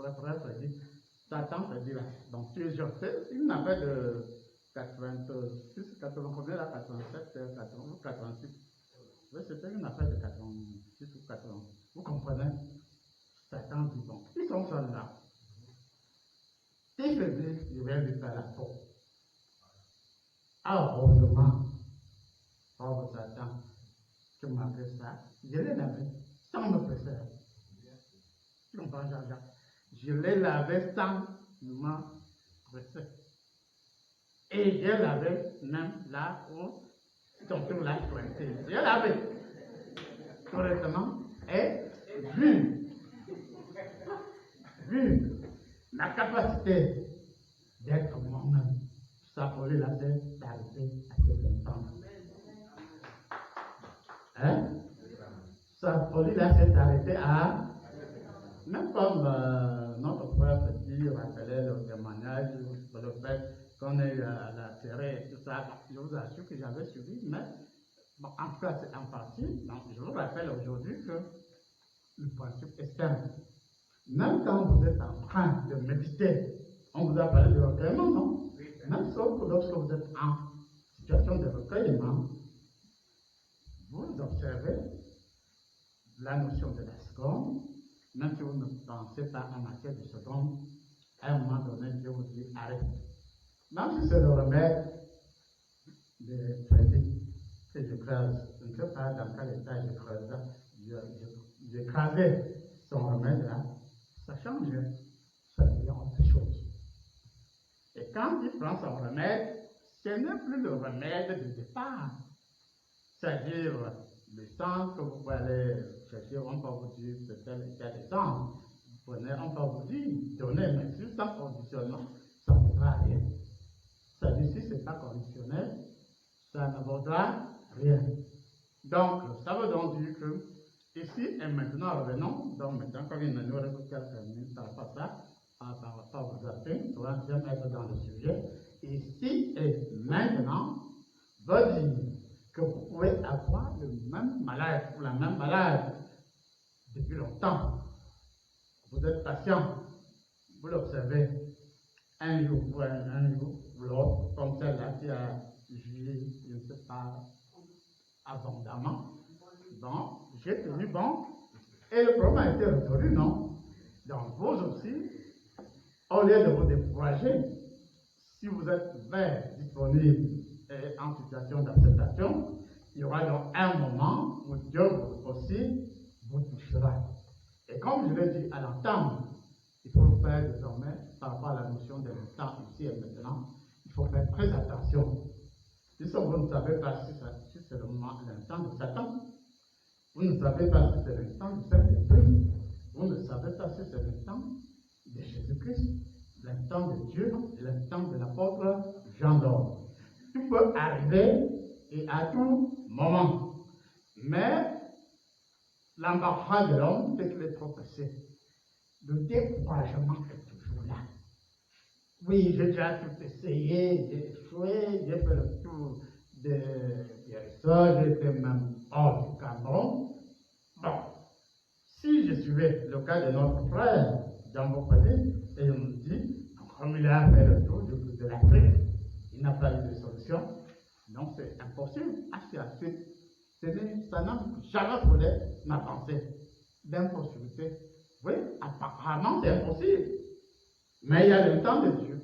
Satan se dit là, donc tu es jeune, il n'avait de 86, 80, combien là, 87, 80, 86. C'était une affaire de 86 ou 80. Vous comprenez? Satan dit bon, ils sont seuls là. Tes faiblesses, je vais lui faire la peau. Alors, heureusement, pauvre Satan, que malgré ça, je l'ai lavé sans me presser. Tu comprends, Jean-Jacques? Je l'ai lavé sans me presser. Et j'ai lavé même là où ton tour l'a pointé. J'ai lavé correctement et vu la capacité d'être moi-même, ça pourrait la tête d'arriver à cet instant. cela s'est arrêté à, même comme notre frère Petit rappelait le témoignage sur le fait qu'on ait la serrée et tout ça, je vous assure que j'avais suivi, mais bon, en tout cas c'est en partie. Donc, je vous rappelle aujourd'hui que le principe est simple. Même quand vous êtes en train de méditer, on vous a parlé de recueillement, non? Même sauf que lorsque vous êtes en situation de recueillement, vous observez la notion de la seconde, même si vous ne pensez pas en matière de seconde, à un moment donné, Dieu vous dit arrête. Même si c'est le remède de crédit que je creuse, je ne sais pas dans quel état je creuse, j'ai creusé son remède là, ça change, ça devient autre chose. Et quand il prend son remède, ce n'est plus le remède de départ. C'est-à-dire, le sang que vous pouvez aller chercher, on peut vous dire c'est tel et tel sang. Vous prenez, on peut vous dire, donnez, mais si sans conditionnement, ça ne vaudra rien. C'est-à-dire, si ce n'est pas conditionnel, ça ne vaudra rien. Donc, ça veut donc dire que, ici et maintenant, revenons, donc maintenant, comme il nous reste quelques minutes par rapport à ça, par rapport aux aspects, on va être dans le sujet. Ici et maintenant, veut dire que vous pouvez avoir le même malade ou la même malade depuis longtemps. Vous êtes patient, vous l'observez un jour ou l'autre, comme celle-là qui a jugé, je ne sais pas, abondamment. Bon, j'ai tenu bon, et le problème a été résolu, non? Donc vous aussi, au lieu de vous décourager, si vous êtes vert, disponible et en situation d'acceptation, il y aura donc un moment où Dieu aussi vous touchera. Et comme je l'ai dit à l'entendre, il faut faire désormais, par rapport à la notion de temps ici et maintenant, il faut faire très attention. Si vous ne savez pas si c'est l'instant de Satan, vous ne savez pas si c'est l'instant du Saint-Esprit, vous ne savez pas si c'est l'instant de Jésus-Christ, l'instant de Dieu, l'instant de l'apôtre Jean d'Or. Tout peut arriver et à tout moment. Mais l'embarras de l'homme, c'est qu'il est trop pressé. Le découragement est toujours là. Oui, j'ai déjà tout essayé, j'ai échoué, j'ai fait le tour des guérisseurs, j'étais même hors du Cameroun. Bon, si je suivais le cas de notre frère, Jambo Padi, et on me dit, comme il a fait le tour de l'Afrique, il n'a pas eu de solution, donc c'est impossible. Ça n'a jamais volé ma pensée d'impossibilité. Oui, apparemment c'est impossible, mais il y a le temps de Dieu.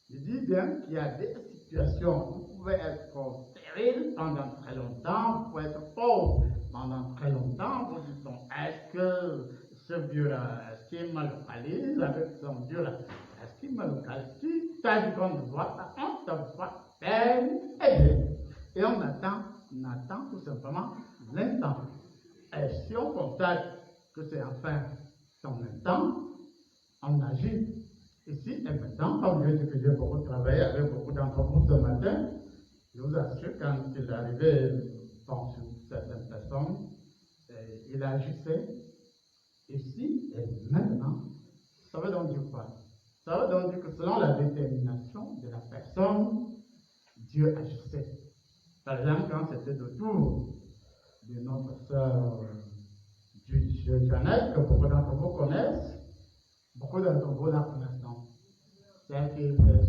Il dit bien qu'il y a des situations où vous pouvez être stérile pendant très longtemps, vous pouvez être pauvre pendant très longtemps, vous dites, bon, est-ce que ce Dieu-là, est-ce qu'il me localise avec son Dieu-là? Est-ce qu'il me localise? Si tu as du compte de voix, on te voit peine et bien. Et on attend tout simplement l'instant. Et si on constate que c'est enfin son instant, on agit. Ici et maintenant, comme je dis que j'ai beaucoup travaillé avec beaucoup d'entre vous ce matin, je vous assure, quand il est arrivé sur certaines personnes, il agissait ici et maintenant. Ça veut donc dire quoi? Ça veut donc dire que selon la détermination de la personne, Dieu agissait. Par exemple, quand c'était le tour de notre sœur Jeannette, que beaucoup d'entre vous connaissent, beaucoup d'entre vous la connaissent, non? Celle qui fait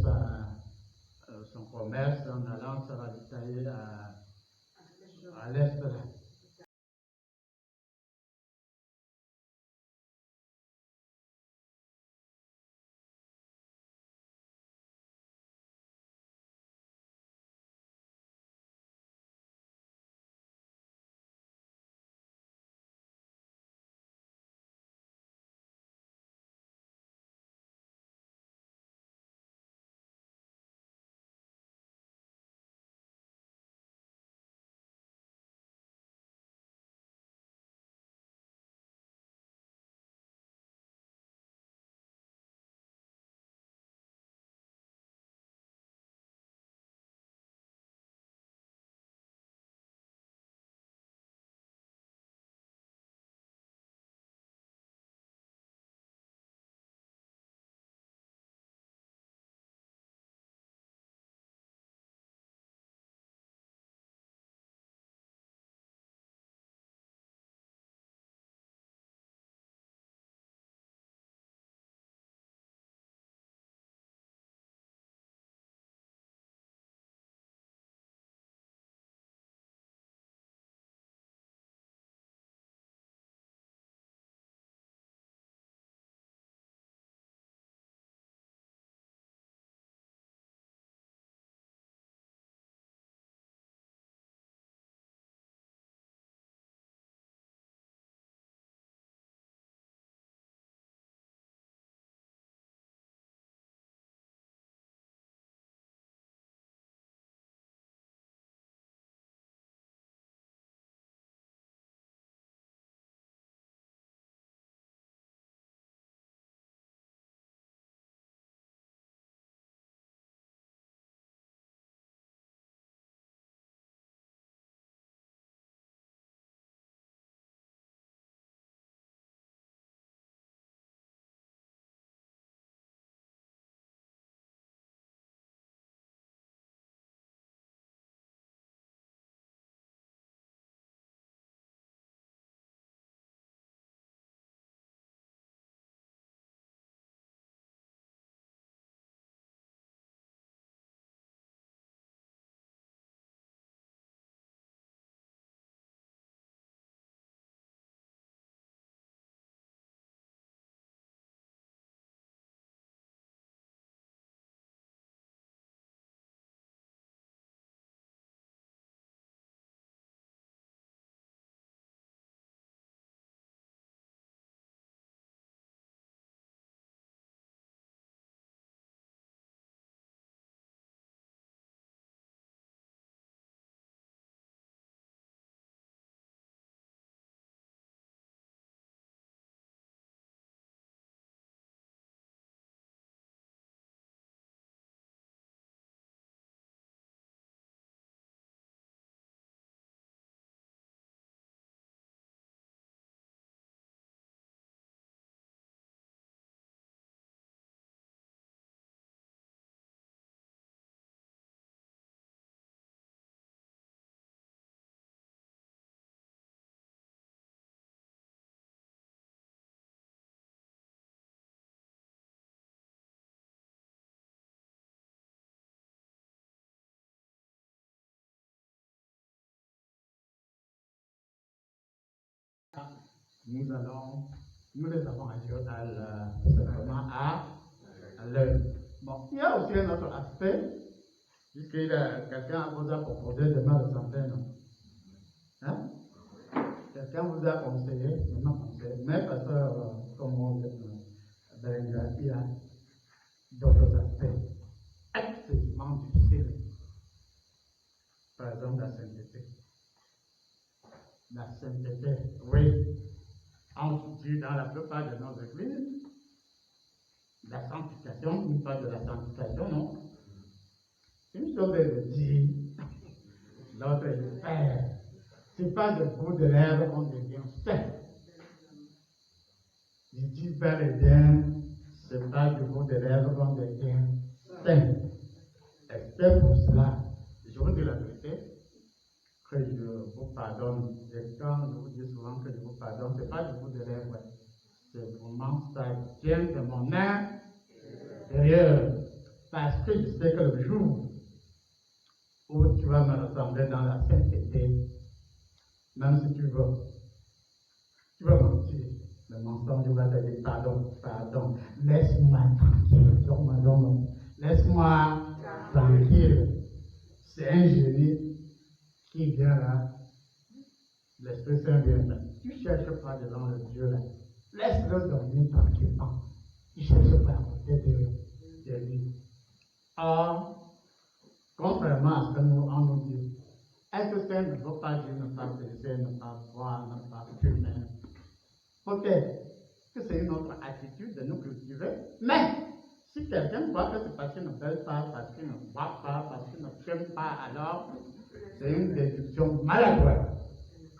son commerce en allant se ravitailler à l'est de la nous les avons simplement à l'œuvre. Bon, il y a aussi un autre aspect, puisque quelqu'un vous a proposé demain le santé, non? Hein? Quelqu'un vous a conseillé, mais parce que, comme on dit, il y a d'autres aspects excessivement difficiles. Par exemple, la sainteté. La sainteté, oui. On dit dans la plupart de nos églises, la sanctification, une part de la sanctification, non. Une chose est de dire, l'autre est de faire. Ce n'est pas de bout de lèvres qu'on devient saint. Je dis bel et bien, ce n'est pas du bout de lèvres qu'on devient saint. Et c'est pour cela, je vous dis la vérité, que je vous pardonne. Et quand je vous dis souvent que je vous pardonne, ce n'est pas du bout de lèvres. C'est vraiment ça vient de mon intérieur. Parce que je sais que le jour où tu vas me ressembler dans la sainteté, même si tu vas mentir. Le mensonge va te dire pardon, laisse-moi tranquille, non, laisse-moi tranquille. C'est un génie qui vient là, l'Esprit Saint vient là. Tu ne cherches pas devant le Dieu là, laisse-le dormir tranquillement. Tu ne cherches pas à côté de lui. Or, contrairement à ce que on nous dit, être saint ne veut pas dire ne pas baiser, ne pas boire, ne pas fumer. Peut-être que c'est une autre attitude de nous cultiver, mais si quelqu'un croit que c'est parce qu'il ne belle pas, parce qu'il ne boit pas, parce qu'il ne fume pas, alors c'est une déduction maladroite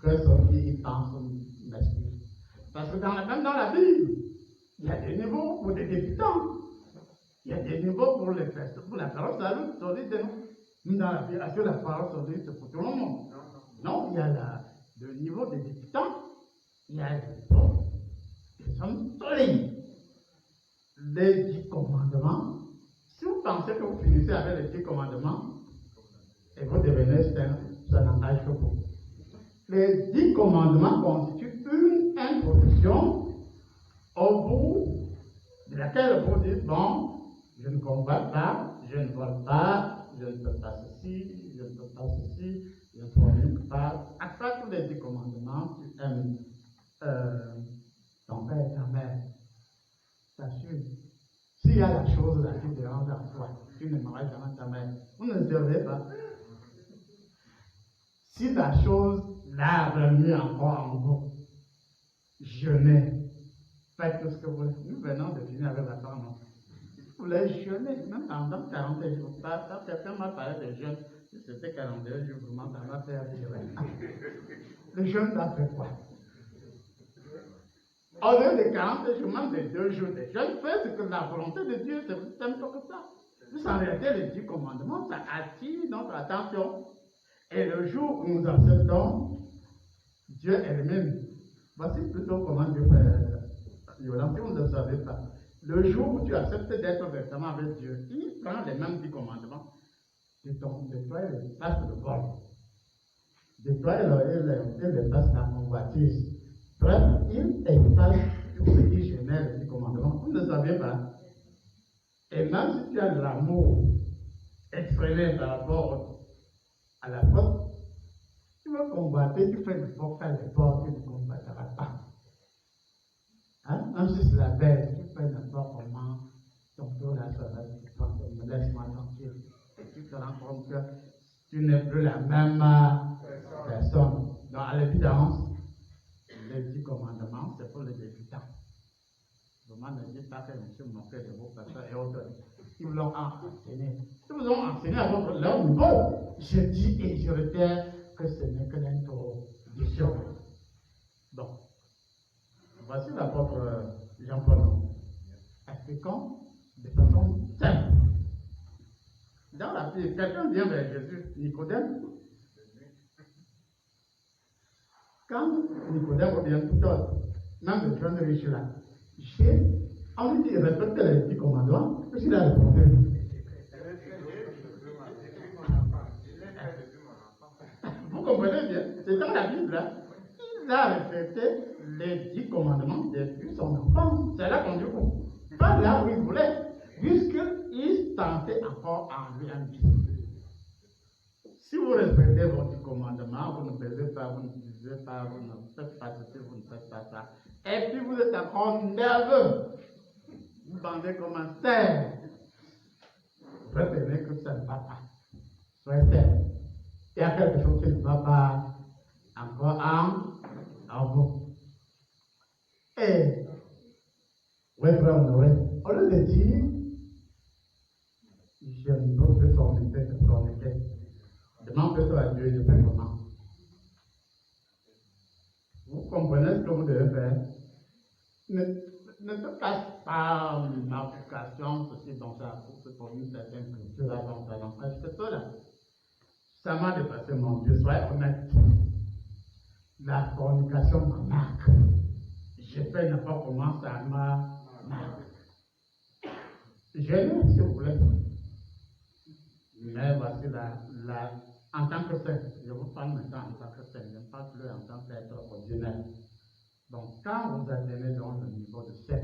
que son fils pense l'esprit. Parce que même dans la Bible, il y a des niveaux pour des débutants. Il y a des niveaux pour les festes, pour la parole solide, nous dans la Bible, est-ce que la parole solide c'est pour tout le monde? Non, il y a le niveau des débutants, il y a des niveaux qui sont solides. Les 10 commandements, si vous pensez que vous finissez avec les 10 commandements, et vous devenez saint, ça n'engage que vous. Les 10 commandements constituent une introduction au bout de laquelle vous dites, bon, je ne combatte pas, je ne vole pas, je ne peux pas ceci, je ne peux pas ceci, je ne fornique pas. Après tous les 10 commandements, tu aimes ton père et ta mère. T'assures. S'il y a la chose là qui dérange en toi, tu n'aimerais jamais ta mère. Vous ne servez pas. Si la chose là remis encore en vous, jeûnez. Faites tout ce que vous voulez. Nous venons de finir avec la femme. Vous voulez jeûner, même pendant 41 jours. Quand quelqu'un m'a parlé de jeûne, si c'était 42 jours, vraiment, ça m'a fait jeûner. Le jeûne, ça fait quoi? Au lieu de 40 jours, même de 2 jours de jeûne, fais ce que la volonté de Dieu, c'est plus simple que ça. Plus en réalité, les 10 commandements, ça attire notre attention. Et le jour où nous acceptons, Dieu elle-même, voici plutôt comment Dieu fait Yolande, si vous ne le savez pas. Le jour où tu acceptes d'être véritablement avec Dieu, il prend les mêmes 10 commandements de toi, il efface le vol. De toi, il efface la convoitise. Bref, il efface tout ce qui génère les 10 commandements. Vous ne le savez pas. Et même si tu as de l'amour exprimé par rapport à la faute, tu vas combattre, tu fais l'effort, tu ne combattras pas. Hein? Même si c'est la baisse, tu fais n'importe comment, ton tour là, ça va te laisse-moi tranquille. Et tu te rends compte que tu n'es plus la même personne. Donc, à l'évidence, les 10 commandements, c'est pour les débutants. Vraiment, ne dites pas que je me suis moqué de vos personnes et autres. Ils vous l'ont enseigné. Ils vous ont enseigné à leur niveau. Je dis et je répète que ce n'est que l'introduction. Donc, voici l'apôtre Jean-Paul, expliquant de façon simple. Dans la Bible, quelqu'un vient vers Jésus, Nicodème. Quand Nicodème revient tout autre, même le jeune riche là, on lui dit, respecte les 10 commandements, qu'est-ce qu'il a répondu? Vous comprenez bien, c'est dans la Bible là. Il a respecté les 10 commandements depuis son enfance. C'est là qu'on dit où? Pas là où il voulait, puisqu'il tentait encore en lui un petit. Si vous respectez vos 10 commandements, vous ne buvez pas, vous ne buvez pas, vous ne faites pas ceci, vous ne faites pas ça. Et puis vous êtes encore nerveux. Vous bandez comme un cerf. Retenez que ça ne va pas. Soyez serre. Il y a quelque chose qui ne va pas encore en vous. Et, oui, frère Honoré, au lieu de dire, je ne peux plus forniquer que forniquer. Demande plutôt à Dieu, je fais comment? Vous comprenez ce que vous devez faire? Ne te cache pas une application, ceci, dans ça, pour une certaine culture, là, dans ça, dans ça, c'est ça là. Ça m'a dépassé, mon Dieu, soyez honnête. La fornication me marque. Je fais n'importe comment, ça m'a marqué. Je l'ai, si vous voulez. Mais voici en tant que saint, je vous parle maintenant en tant que saint, je ne parle plus en tant qu'être ordinaire. Donc, quand vous atteignez dans le niveau de saint,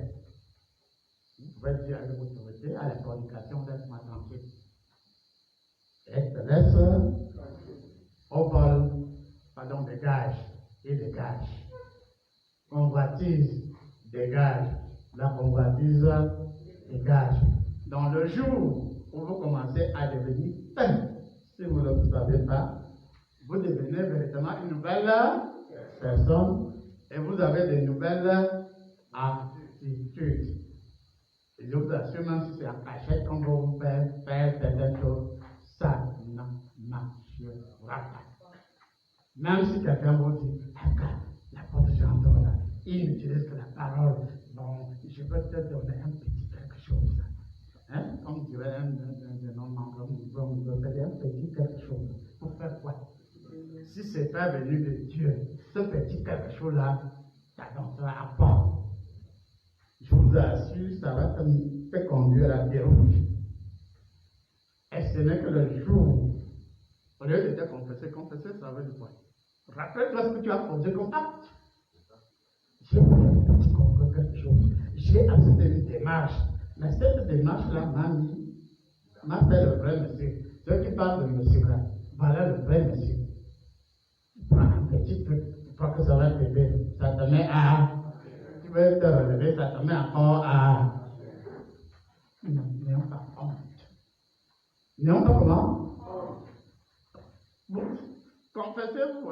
vous pouvez dire avec autorité à la fornication, laisse-moi tranquille. Et te laisse au vol, pardon, dégage et dégage. Convoitise, dégage. La convoitise, dégage. Dans le jour où vous commencez à devenir saint, si vous ne le savez pas, vous devenez véritablement une nouvelle personne et vous avez de nouvelles attitudes. Et je vous assure, même si c'est en cachette, quand vous faites certaines choses, ça ne marchera pas. Même si quelqu'un vous dit, l'apôtre Jean là, il n'utilise que la parole, bon, je peux te donner un petit quelque chose. Hein? Comme dirait un non-membre, vous donner un petit quelque chose. Pour faire quoi? Si c'est pas venu de Dieu, ce petit quelque chose-là, ça dansera à part. Je vous assure, ça va te conduire à la déroute. Et ce n'est que le jour, au lieu de te confesser, ça veut dire quoi? Rappelle-toi ce que tu as posé comme acte. J'ai compris quelque chose. J'ai accepté une démarche. Mais cette démarche-là m'a fait le vrai monsieur. Ceux qui parlent de monsieur là, voilà le vrai monsieur. Tu prends un petit truc, tu crois que ça va t'aider. Ça te met à. Tu veux te relever, ça te met encore à. Non, n'ayons pas honte. N'ayons pas comment? Vous confessez-vous,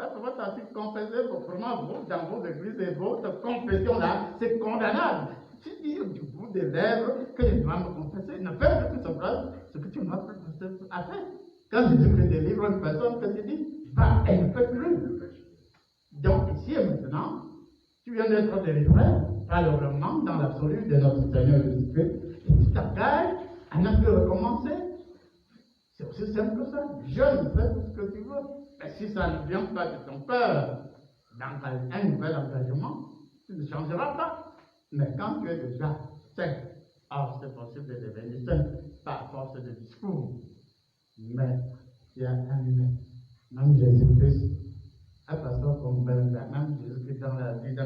confessez-vous, vraiment, vous, dans vos églises et votre confession là, c'est condamnable. Tu dis du bout des lèvres que je dois me confesser, ne fais plus ce que tu m'as fait à faire. Quand Jésus-Christ délivre une personne, qu'est-ce qu'il dit? Va, elle ne fait plus. Donc ici et maintenant, tu viens d'être délivré par le vraiment dans l'absolu de notre Seigneur Jésus-Christ, et tu t'engages à ne plus recommencer. C'est aussi simple que ça. Jeune, fais tout ce que tu veux. Mais si ça ne vient pas de ton cœur, dans un nouvel engagement, tu ne changeras pas. Mais quand tu es déjà saint, c'est possible de devenir saint par force de discours. Mais il y a un humain, même Jésus-Christ, un pasteur comme même Jésus-Christ dans la Bible,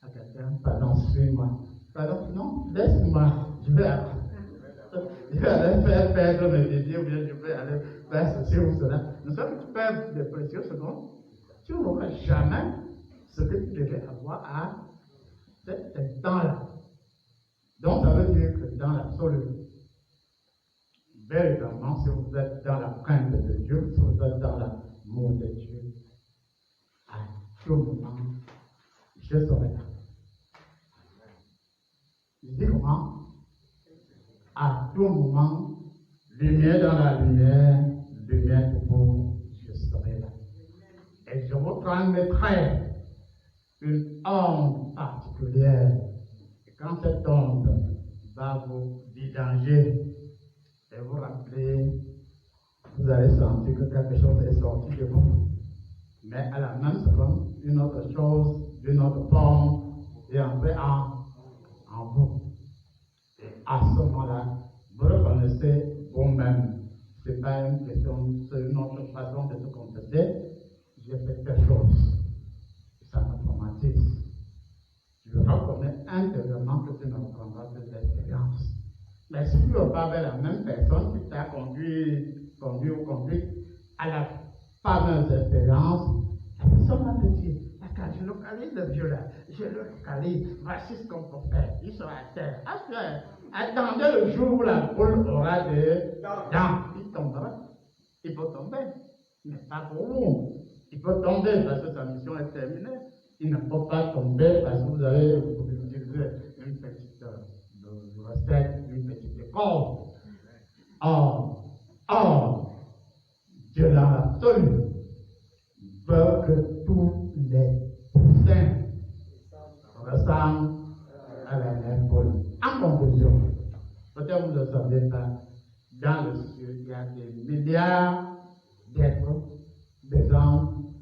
à quelqu'un, pardon, suis-moi. Pardon, non, laisse-moi, je vais aller faire perdre mes désirs, ou bien je vais aller faire ceci ou cela. Ne serait que tu perds des précieux secondes, tu n'auras jamais ce que tu devais avoir à cet temps-là. Donc, ça veut dire que dans l'absolu, véritablement, si vous êtes dans la crainte de Dieu, si vous êtes dans l'amour de Dieu, à tout moment, je serai là. Je dis comment? À tout moment, lumière dans la lumière, lumière pour vous, je serai là. Et je vous transmettrai une onde particulière. Et quand cette onde va vous vidanger et vous rappeler, vous allez sentir que quelque chose est sorti de vous. Mais à la même seconde, une autre chose, d'une autre forme, est entrée en vous. Et à ce moment-là, vous reconnaissez vous-même. Ce n'est pas une question, c'est une autre façon de se confesser. J'ai fait quelque chose. Ça me traumatise. intérieurement que tu ne reprendras plus l'expérience. Mais si tu ne pas avec la même personne qui t'a conduit ou conduite à la fameuse expérience, la personne va te dire, d'accord, je localise le vieux là, je le localise, voici ce qu'on peut faire, il sera à terre. Attendez le jour où la boule aura des dents, il tombera. Il peut tomber, mais pas pour vous. Il peut tomber parce que sa mission est terminée. Il ne peut pas tomber parce que vous avez utilisé une petite recette, une petite corde. Or, Dieu dans l'absolu veut que tous les poussins ressemblent à la même boule. En conclusion, peut-être vous ne le savez pas, dans le ciel, il y a des milliards d'êtres, des hommes,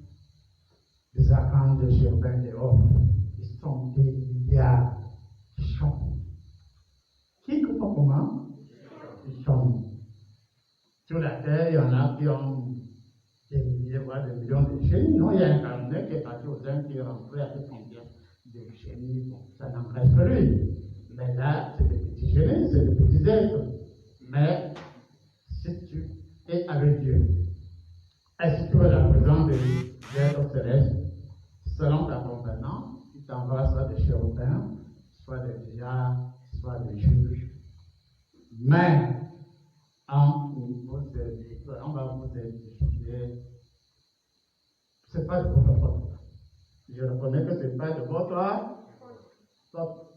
des archanges, des chérubins, des hommes. Ils sont des milliards qui chantent. Qui comprend comment? Ils chantent. Sur la terre, il y en a qui ont des milliers, voire des millions de génies. Non, il y a un carnet qui est parti aux Indes qui est rentré avec combien de génies. Bon, ça n'empêche que lui. Mais là, c'est des petits génies, c'est des petits êtres. Mais si tu es avec Dieu, et si tu es la présence des êtres célestes, selon ta convenance, il t'envoie soit des chérubins, soit des vieillards, soit des juges. Mais on va vous édifier. Ce n'est pas de votre faute. Je reconnais que ce n'est pas de votre faute.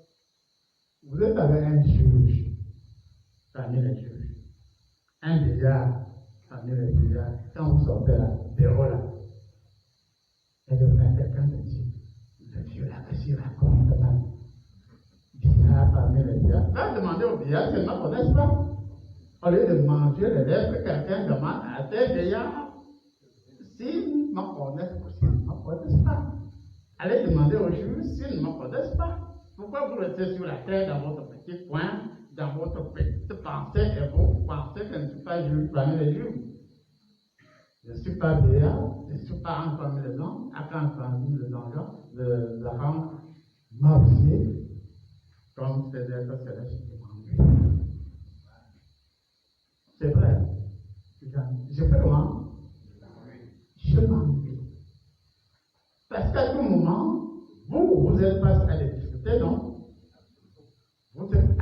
Vous êtes avec un juge parmi les juges, un vieillard parmi les vieillards. Quand vous sortez là, zéro là, et de faire quelqu'un de dire, le vieux là, qu'est-ce qu'il raconte là? Vieillard parmi les vieillards. Va demander au vieillard s'ils ne me connaissent pas. Au lieu de manger les lèvres, quelqu'un demande à ces vieillards s'ils me connaissent ou s'ils ne me connaissent pas. Allez demander aux juges s'ils ne me connaissent pas. Pourquoi vous restez sur la terre dans votre petit coin, dans votre petite pensée, et vous pensez que je ne suis pas juge parmi les juges? Je ne suis pas vieillard, je ne suis pas un parmi les hommes, parmi les enfants, les enfants mortiers, comme ces êtres célestes qui m'ennuient. C'est vrai. Je fais comment? Je m'ennuie. Parce qu'à tout moment, vous êtes face à des difficultés, non? Vous êtes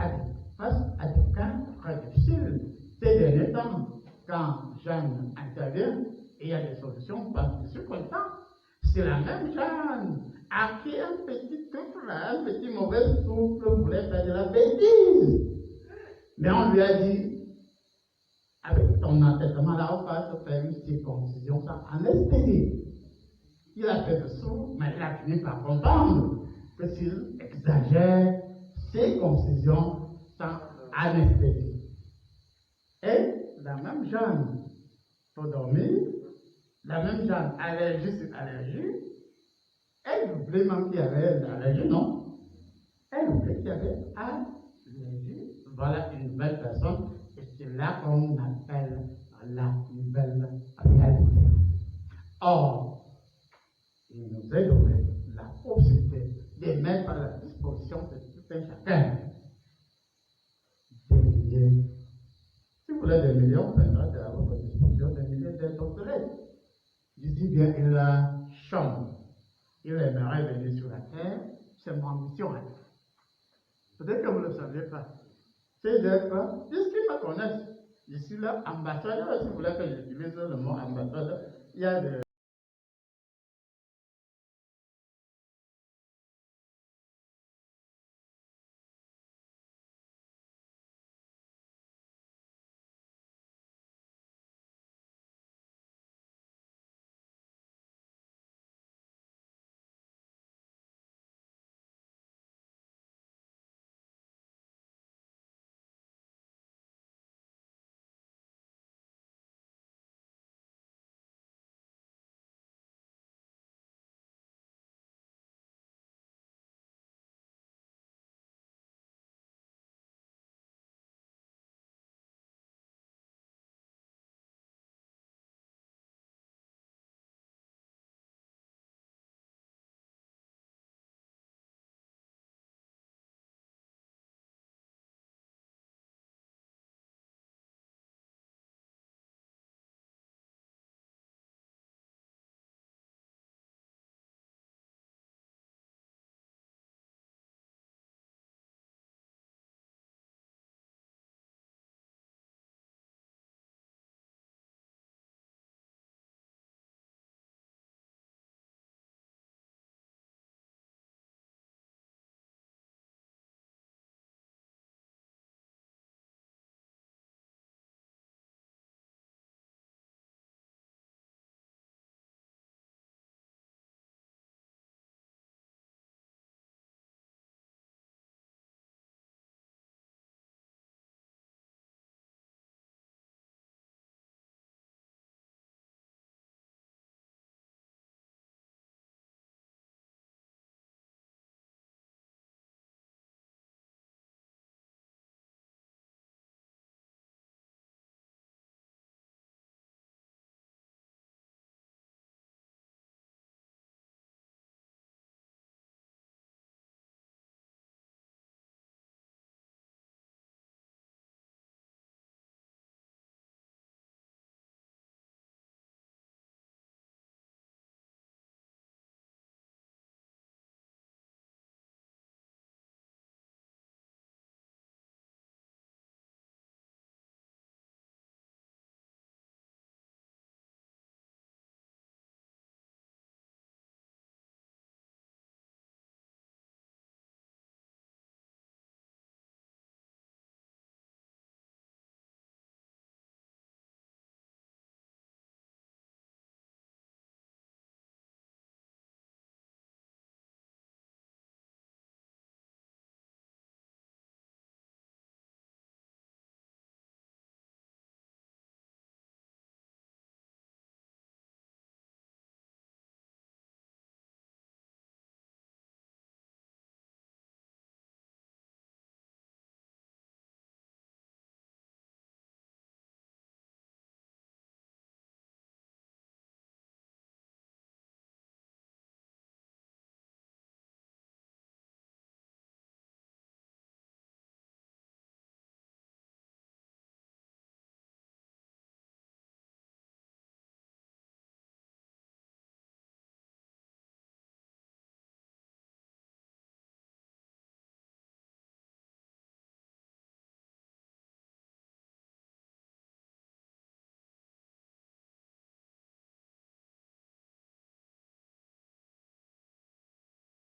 face à des cas très difficiles. Ces derniers temps, quand Jeanne intervient, et il y a des solutions, parce que je suis content. C'est la même Jeanne à qui un petit souffle, un petit mauvais souffle voulait faire de la bêtise. Mais on lui a dit, avec ton entêtement là, on va te faire une circoncision sans anesthésie. Il a fait de sourd, mais il a fini par comprendre que s'il exagère, circoncision sans anesthésie. Et la même Jeanne, pour dormir, la même Jeanne, allergie sur allergie, elle oubliait même qu'il y avait l'allergie, non? Elle oubliait qu'il y avait allergie. Voilà une nouvelle personne. C'est là qu'on appelle la nouvelle réalité. Or, il nous est donné la possibilité de mettre à la disposition de tout un chacun des milliers. Si vous voulez des millions, on mettra à votre disposition des milliers d'êtres célestes. Je dis bien, il a chambre. Il aimerait venir sur la terre, c'est mon mission. Peut-être que vous ne le saviez pas. Ces êtres, puisqu'ils me connaissent, je suis là, ambassadeur, si vous voulez que j'utilise le mot ambassadeur, il y a des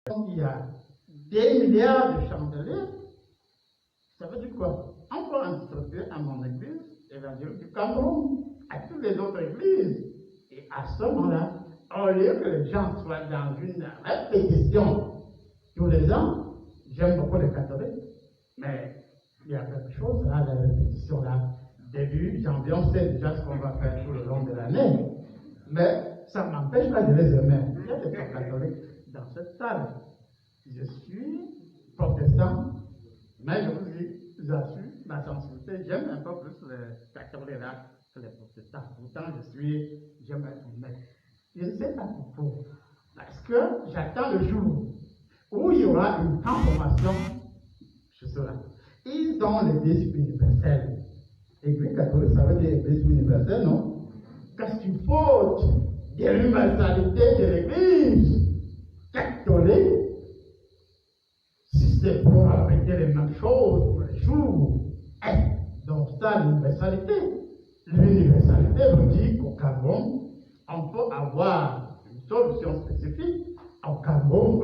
Il y a des milliards de chandeliers. Ça veut dire quoi? Encore un distribué à mon église évangélique du Cameroun, à toutes les autres églises. Et à ce moment-là, au lieu que les gens soient dans une répétition tous les ans, j'aime beaucoup les catholiques, mais il y a quelque chose là, la répétition là. Début janvier, on sait déjà ce qu'on va faire tout le long de l'année, mais ça ne m'empêche pas de les aimer. Il y a des catholiques dans cette salle. Je suis protestant, mais je vous dis, j'assure ma sensibilité. J'aime un peu plus les catholiques là que les protestants. Pourtant, j'aime être honnête. Je ne sais pas pourquoi. Parce que j'attends le jour où il y aura une transformation chez ceux-là. Ils ont l'église universelle. Église catholique, ça veut dire église universelle, non? Qu'est-ce qu'il faut de l'universalité de l'église catholique? Si c'est pour répéter les mêmes choses tous les jours, donc ça, l'universalité. L'universalité veut dire qu'au Cameroun, on peut avoir une solution spécifique. Au Cameroun,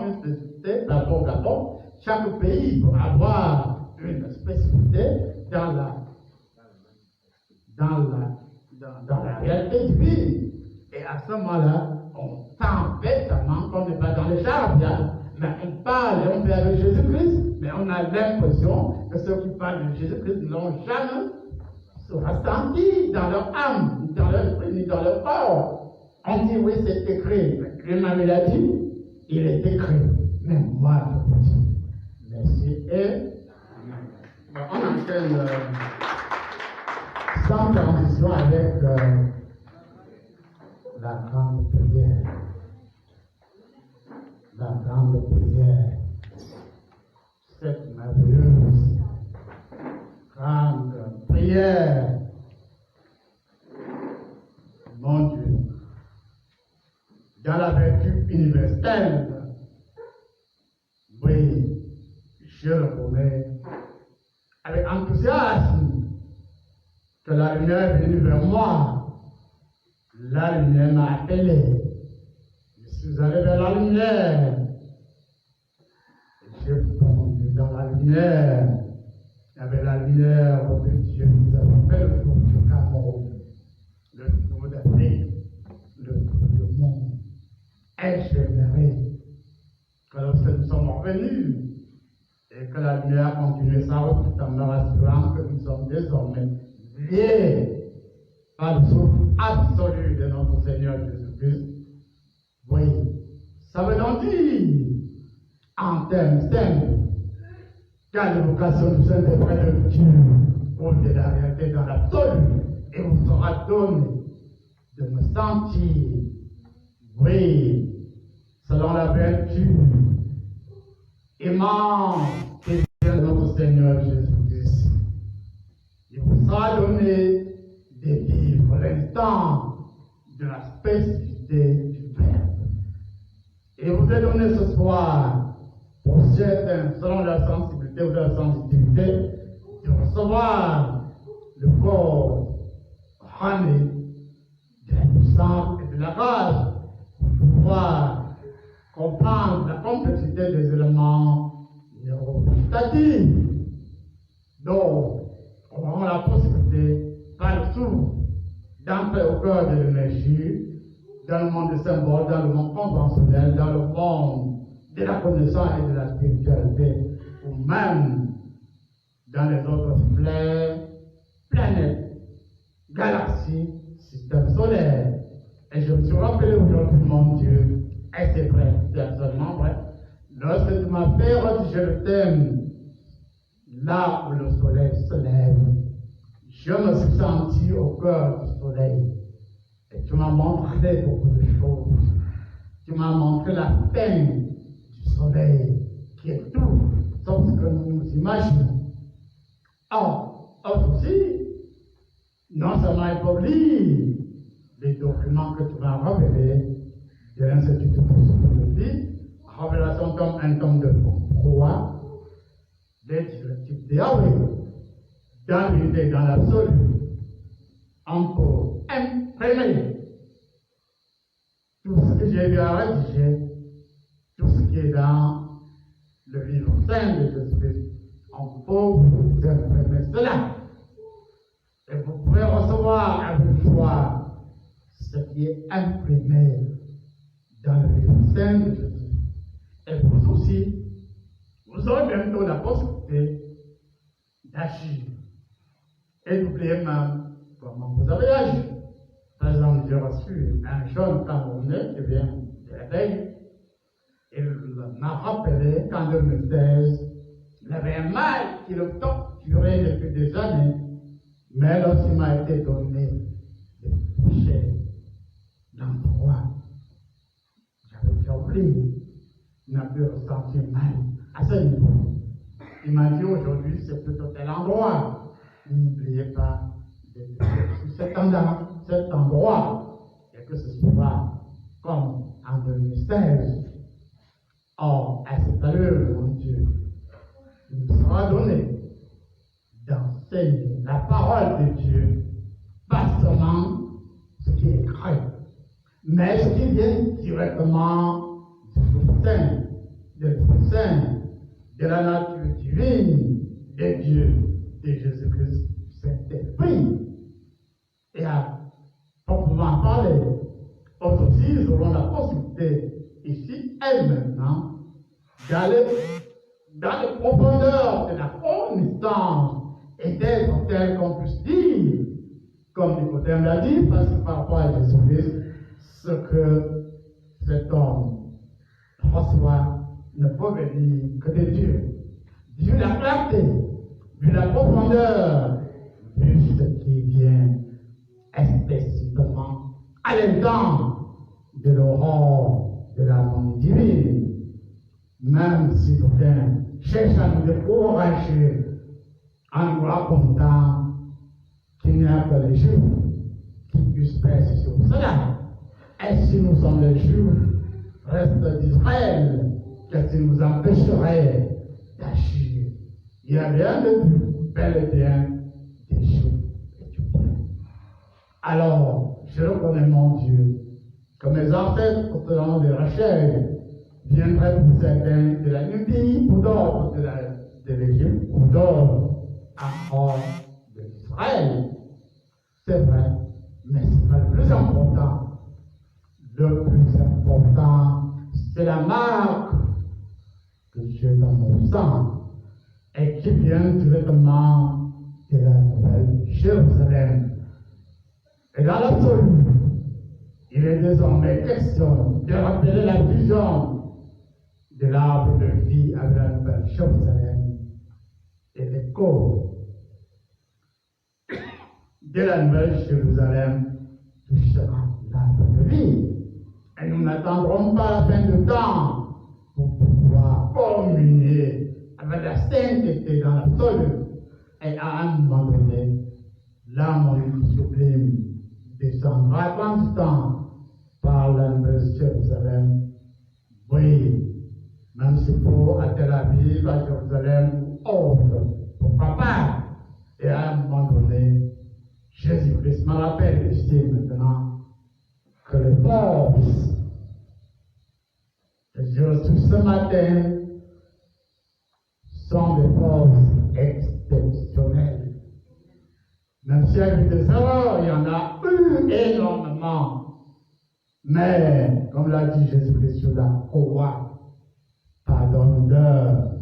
une spécificité, d'abord au Gabon, chaque pays peut avoir une spécificité dans la réalité divine. Et à ce moment-là, on sent bêtement qu'on n'est pas dans les charabia, mais on parle et on fait avec Jésus-Christ, mais on a l'impression que ceux qui parlent de Jésus-Christ n'ont jamais ressenti dans leur âme, ni dans leur esprit, ni dans leur corps. On dit oui, c'est écrit. Lui-même il a dit, il est écrit. Mais moi, je vous dis, merci et on enchaîne sans transition avec la grande prière. La grande prière. Cette merveilleuse grande prière. Mon Dieu, dans la vertu universelle, oui, je reconnais avec enthousiasme que la lumière est venue vers moi. La lumière m'a appelé. Je suis allé vers la lumière. J'ai fondu dans la lumière. Avec la lumière de Dieu, nous avons fait le tour du Cameroun, le tour d'Afrique, le tour du monde. Et j'aimerais que lorsque nous sommes revenus et que la lumière continue sa route tout en me rassurant que nous sommes désormais liés par le souffle absolu de notre Seigneur Jésus-Christ. Oui, ça veut donc dire, en termes simples, car l'évocation du Saint-Esprit de Dieu ou de la réalité dans l'absolu, et vous sera donné de me sentir, oui, selon la vertu immense de notre Seigneur Jésus-Christ. Il vous sera donné de vivre l'instant de la spécificité du Verbe. Et vous est donné ce soir, pour certains, selon leur sensibilité ou leur sensibilité, de recevoir le corps ramené de la puissance et de la grâce pour pouvoir comprendre la complexité des éléments neurovégétatifs. Donc, on aura la possibilité, partout, d'entrer au cœur de l'énergie, dans le monde des symboles, dans le monde conventionnel, dans le monde de la connaissance et de la spiritualité, ou même dans les autres sphères, planètes, galaxies, systèmes solaires. Et je me suis rappelé aujourd'hui, mon Dieu, et c'est vrai, c'est absolument vrai, lorsque tu m'as fait rediriger le thème, là où le soleil se lève, je me suis senti au cœur du soleil. Et tu m'as montré beaucoup de choses. Tu m'as montré la peine du soleil, qui est tout, sauf ce que nous nous imaginons. Or, aussi, non seulement il faut lire les documents que tu m'as révélés de l'Institut pour psychologie, révélation comme un tome de droit, des directives de Yahweh, dans l'unité et dans l'absolu, on peut imprimer tout ce que j'ai eu à rédiger, tout ce qui est pouvez recevoir avec joie ce qui est imprimé dans le livre saint de Jésus. Et vous aussi, vous aurez bientôt la possibilité d'agir. Et d'oublier même comment vous avez agi. Par exemple, j'ai reçu un jeune Camerounais qui vient de la veille. Il m'a rappelé qu'en 2016, il avait un mal qui le torturait depuis des années. Mais lorsqu'il m'a été donné de toucher l'endroit, j'avais déjà oublié. Il n'a pu ressentir mal à ce niveau. Il m'a dit aujourd'hui, c'est plutôt tel endroit. N'oubliez pas de cet endroit et que ce soit comme en 2016. Or, à cette allure, mon Dieu, il nous sera donné d'enseigner la parole de Dieu, pas seulement ce qui est écrit, mais ce qui vient directement du Saint, de la nature divine de Dieu, de Jésus-Christ, du Saint-Esprit. Et à proprement parler, aussi, nous aurons la possibilité, ici et maintenant, d'aller dans les profondeurs de la connaissance et d'être tel qu'on puisse dire, comme Nicodème l'a dit, parce que par rapport à Jésus-Christ, ce que cet homme reçoit ne peut venir que de Dieu. Vu la clarté, vu la profondeur, vu ce qui vient spécifiquement à l'étang de l'aurore de la monde divine. Même si quelqu'un cherche à nous décourager en nous racontant qu'il n'y a que les Juifs qui puissent faire sur cela. Et si nous sommes les Juifs, reste d'Israël, qu'est-ce qui nous empêcherait d'agir? Il y a rien de but, bel et bien, des Juifs étudiants. Alors, je reconnais mon Dieu, que mes ancêtres, au nom de Rachel, viendraient pour certains de la Nubie, pour d'autres de l'Égypte, pour d'autres encore de l'Israël. C'est vrai, mais ce n'est pas le plus important. Le plus important, c'est la marque que j'ai dans mon sang et qui vient directement de la nouvelle Jérusalem. Et dans l'absolu, il est désormais question de rappeler la vision de l'arbre de vie avec la nouvelle Jérusalem et l'écho de la nouvelle Jérusalem touchera l'arbre de vie. Et nous n'attendrons pas la fin du temps pour pouvoir communier avec la sainteté dans l'absolu. Et à un moment donné, l'harmonie sublime descendra constant par la nouvelle Jérusalem. Oui, même si pour à Tel Aviv, à Jérusalem ou autre, pourquoi pas? Et à un moment donné, Jésus-Christ me rappelle ici maintenant que les forces que j'ai reçues ce matin sont des forces exceptionnelles. Même s'il y a eu des erreurs, il y en a eu énormément. Mais, comme l'a dit Jésus-Christ sur la croix, pardonne-leur,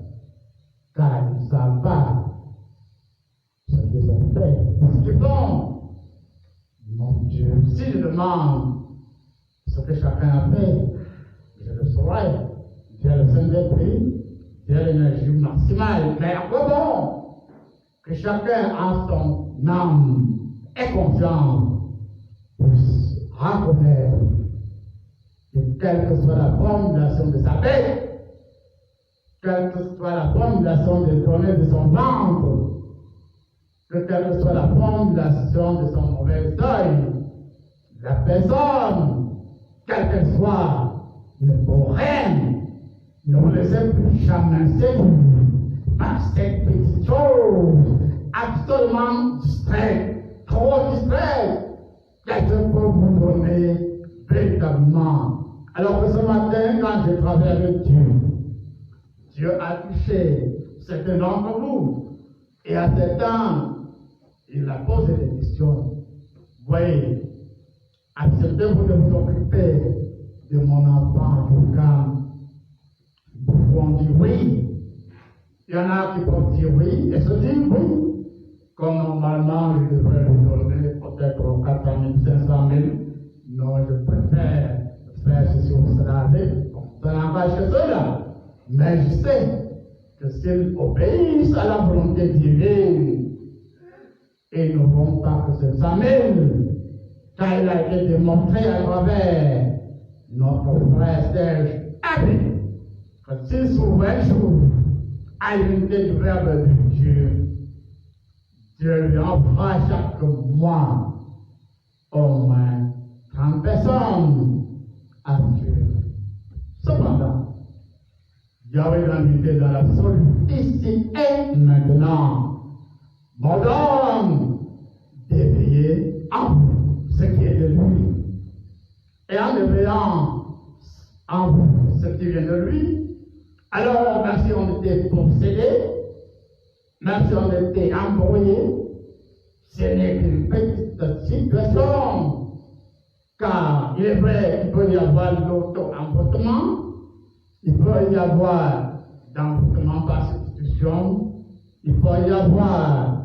car ils ne savent pas ce qu'ils ont fait, ce qu'ils font. Mon Dieu, si je demande ce que chacun a fait, je le saurai. J'ai le Saint-Esprit, j'ai l'énergie maximale. Mais à quoi bon que chacun en son âme et conscience puisse reconnaître que quelle que soit la formulation de sa bête, quelle que soit la formulation des données de son ventre, que quelle que soit la formulation de son mauvais œil, la personne, quelle qu'elle soit, ne peut rien, ne vous laissez plus jamais séduire par cette petite chose, absolument distraite, trop distraite, qu'elle peut vous donner véritablement. Alors que ce matin, quand j'ai travaillé avec Dieu, Dieu a touché certains d'entre vous, et à certains, il a posé des questions. Oui, acceptez-vous de vous occuper de mon enfant pour quand vous pouvez dire oui. Il y en a qui peuvent dire oui et se dire oui. Comme normalement, je devrais lui donner peut-être 400 000, 500 000. Non, je préfère faire ceci ou cela avec. Bon, ça n'a pas chez ceux-là. Mais je sais que s'ils obéissent à la volonté divine, ils n'auront pas que 500 000. Car il a été démontré à travers notre frère Serge Abbé que s'il s'ouvre un jour à l'unité du Verbe de Dieu, Dieu lui envoie chaque mois au moins 30 personnes à suivre. Cependant, Yahweh l'invité dans l'absolu, ici et maintenant, mon homme d'éveiller en vous ce qui est de lui. Et en éveillant en vous ce qui vient de lui, alors même si on était possédé, même si on était embrouillé, ce n'est qu'une petite situation, car il est vrai qu'il peut y avoir l'auto-envoûtement, il peut y avoir d'envoûtement par substitution, il peut y avoir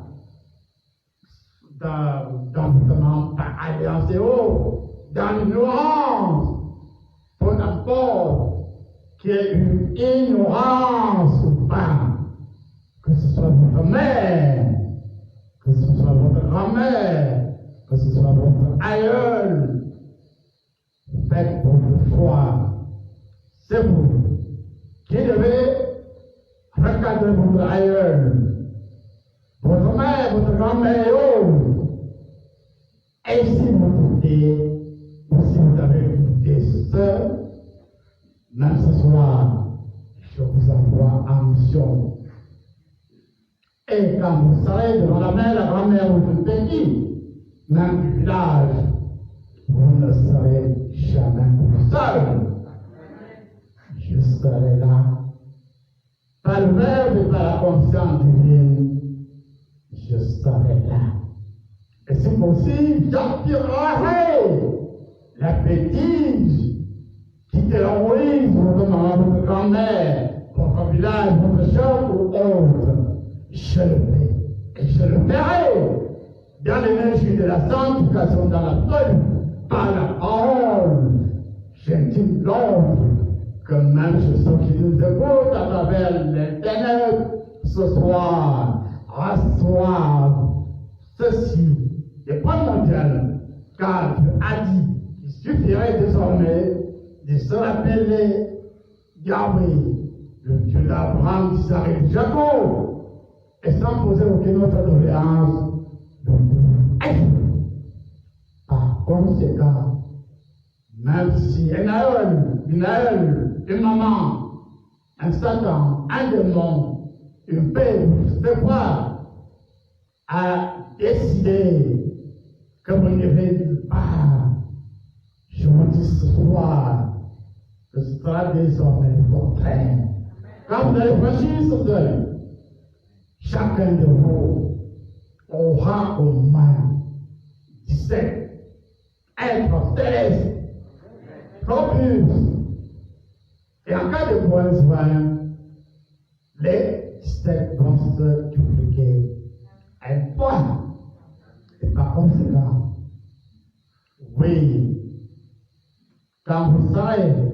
d'envoûtement par alliance et autres, dans l'ignorance, peu importe qu'il y ait une ignorance ou pas, que ce soit votre mère, que ce soit votre grand-mère, que ce soit votre aïeul, faites votre foi. C'est vous qui devez recadrer votre aïeul, votre mère, votre grand-mère et autres. Et si vous doutez, ou si vous avez douté seul, même ce soir, je vous envoie en mission. Et quand vous serez devant la mère, la grand-mère ou du pays, même du village, vous ne serez jamais seul. Je serai là, par le verbe et par la conscience divine, je serai là. Et si possible, j'attirerai la bêtise qui terrorise votre maman, votre grand-mère, votre village, votre chambre ou autre. Je le fais. Et je le ferai dans l'énergie de la sanctification, dans la folie, par la parole. J'intime l'ordre que même chez ceux qui nous écoutent à travers l'internet ce soir reçoivent ceci des points mondiales, car Dieu a dit qu'il suffirait désormais de se rappeler Yahweh, le Dieu d'Abraham, d'Isaac et de Jacob, et sans poser aucune autre doléance. Par conséquent, même si un aïeul, une maman, un Satan, un démon, une paix, ce quoi, a décidé que vous n'irez pas, je vous dis ce soir que ce sera désormais le contraire. Quand vous allez franchir ce seuil, chacun de vous aura au moins 17 êtres célestes, plus. Et en cas de besoin, les 17 vont se dupliquer à un point. Et par conséquent, oui, quand vous serez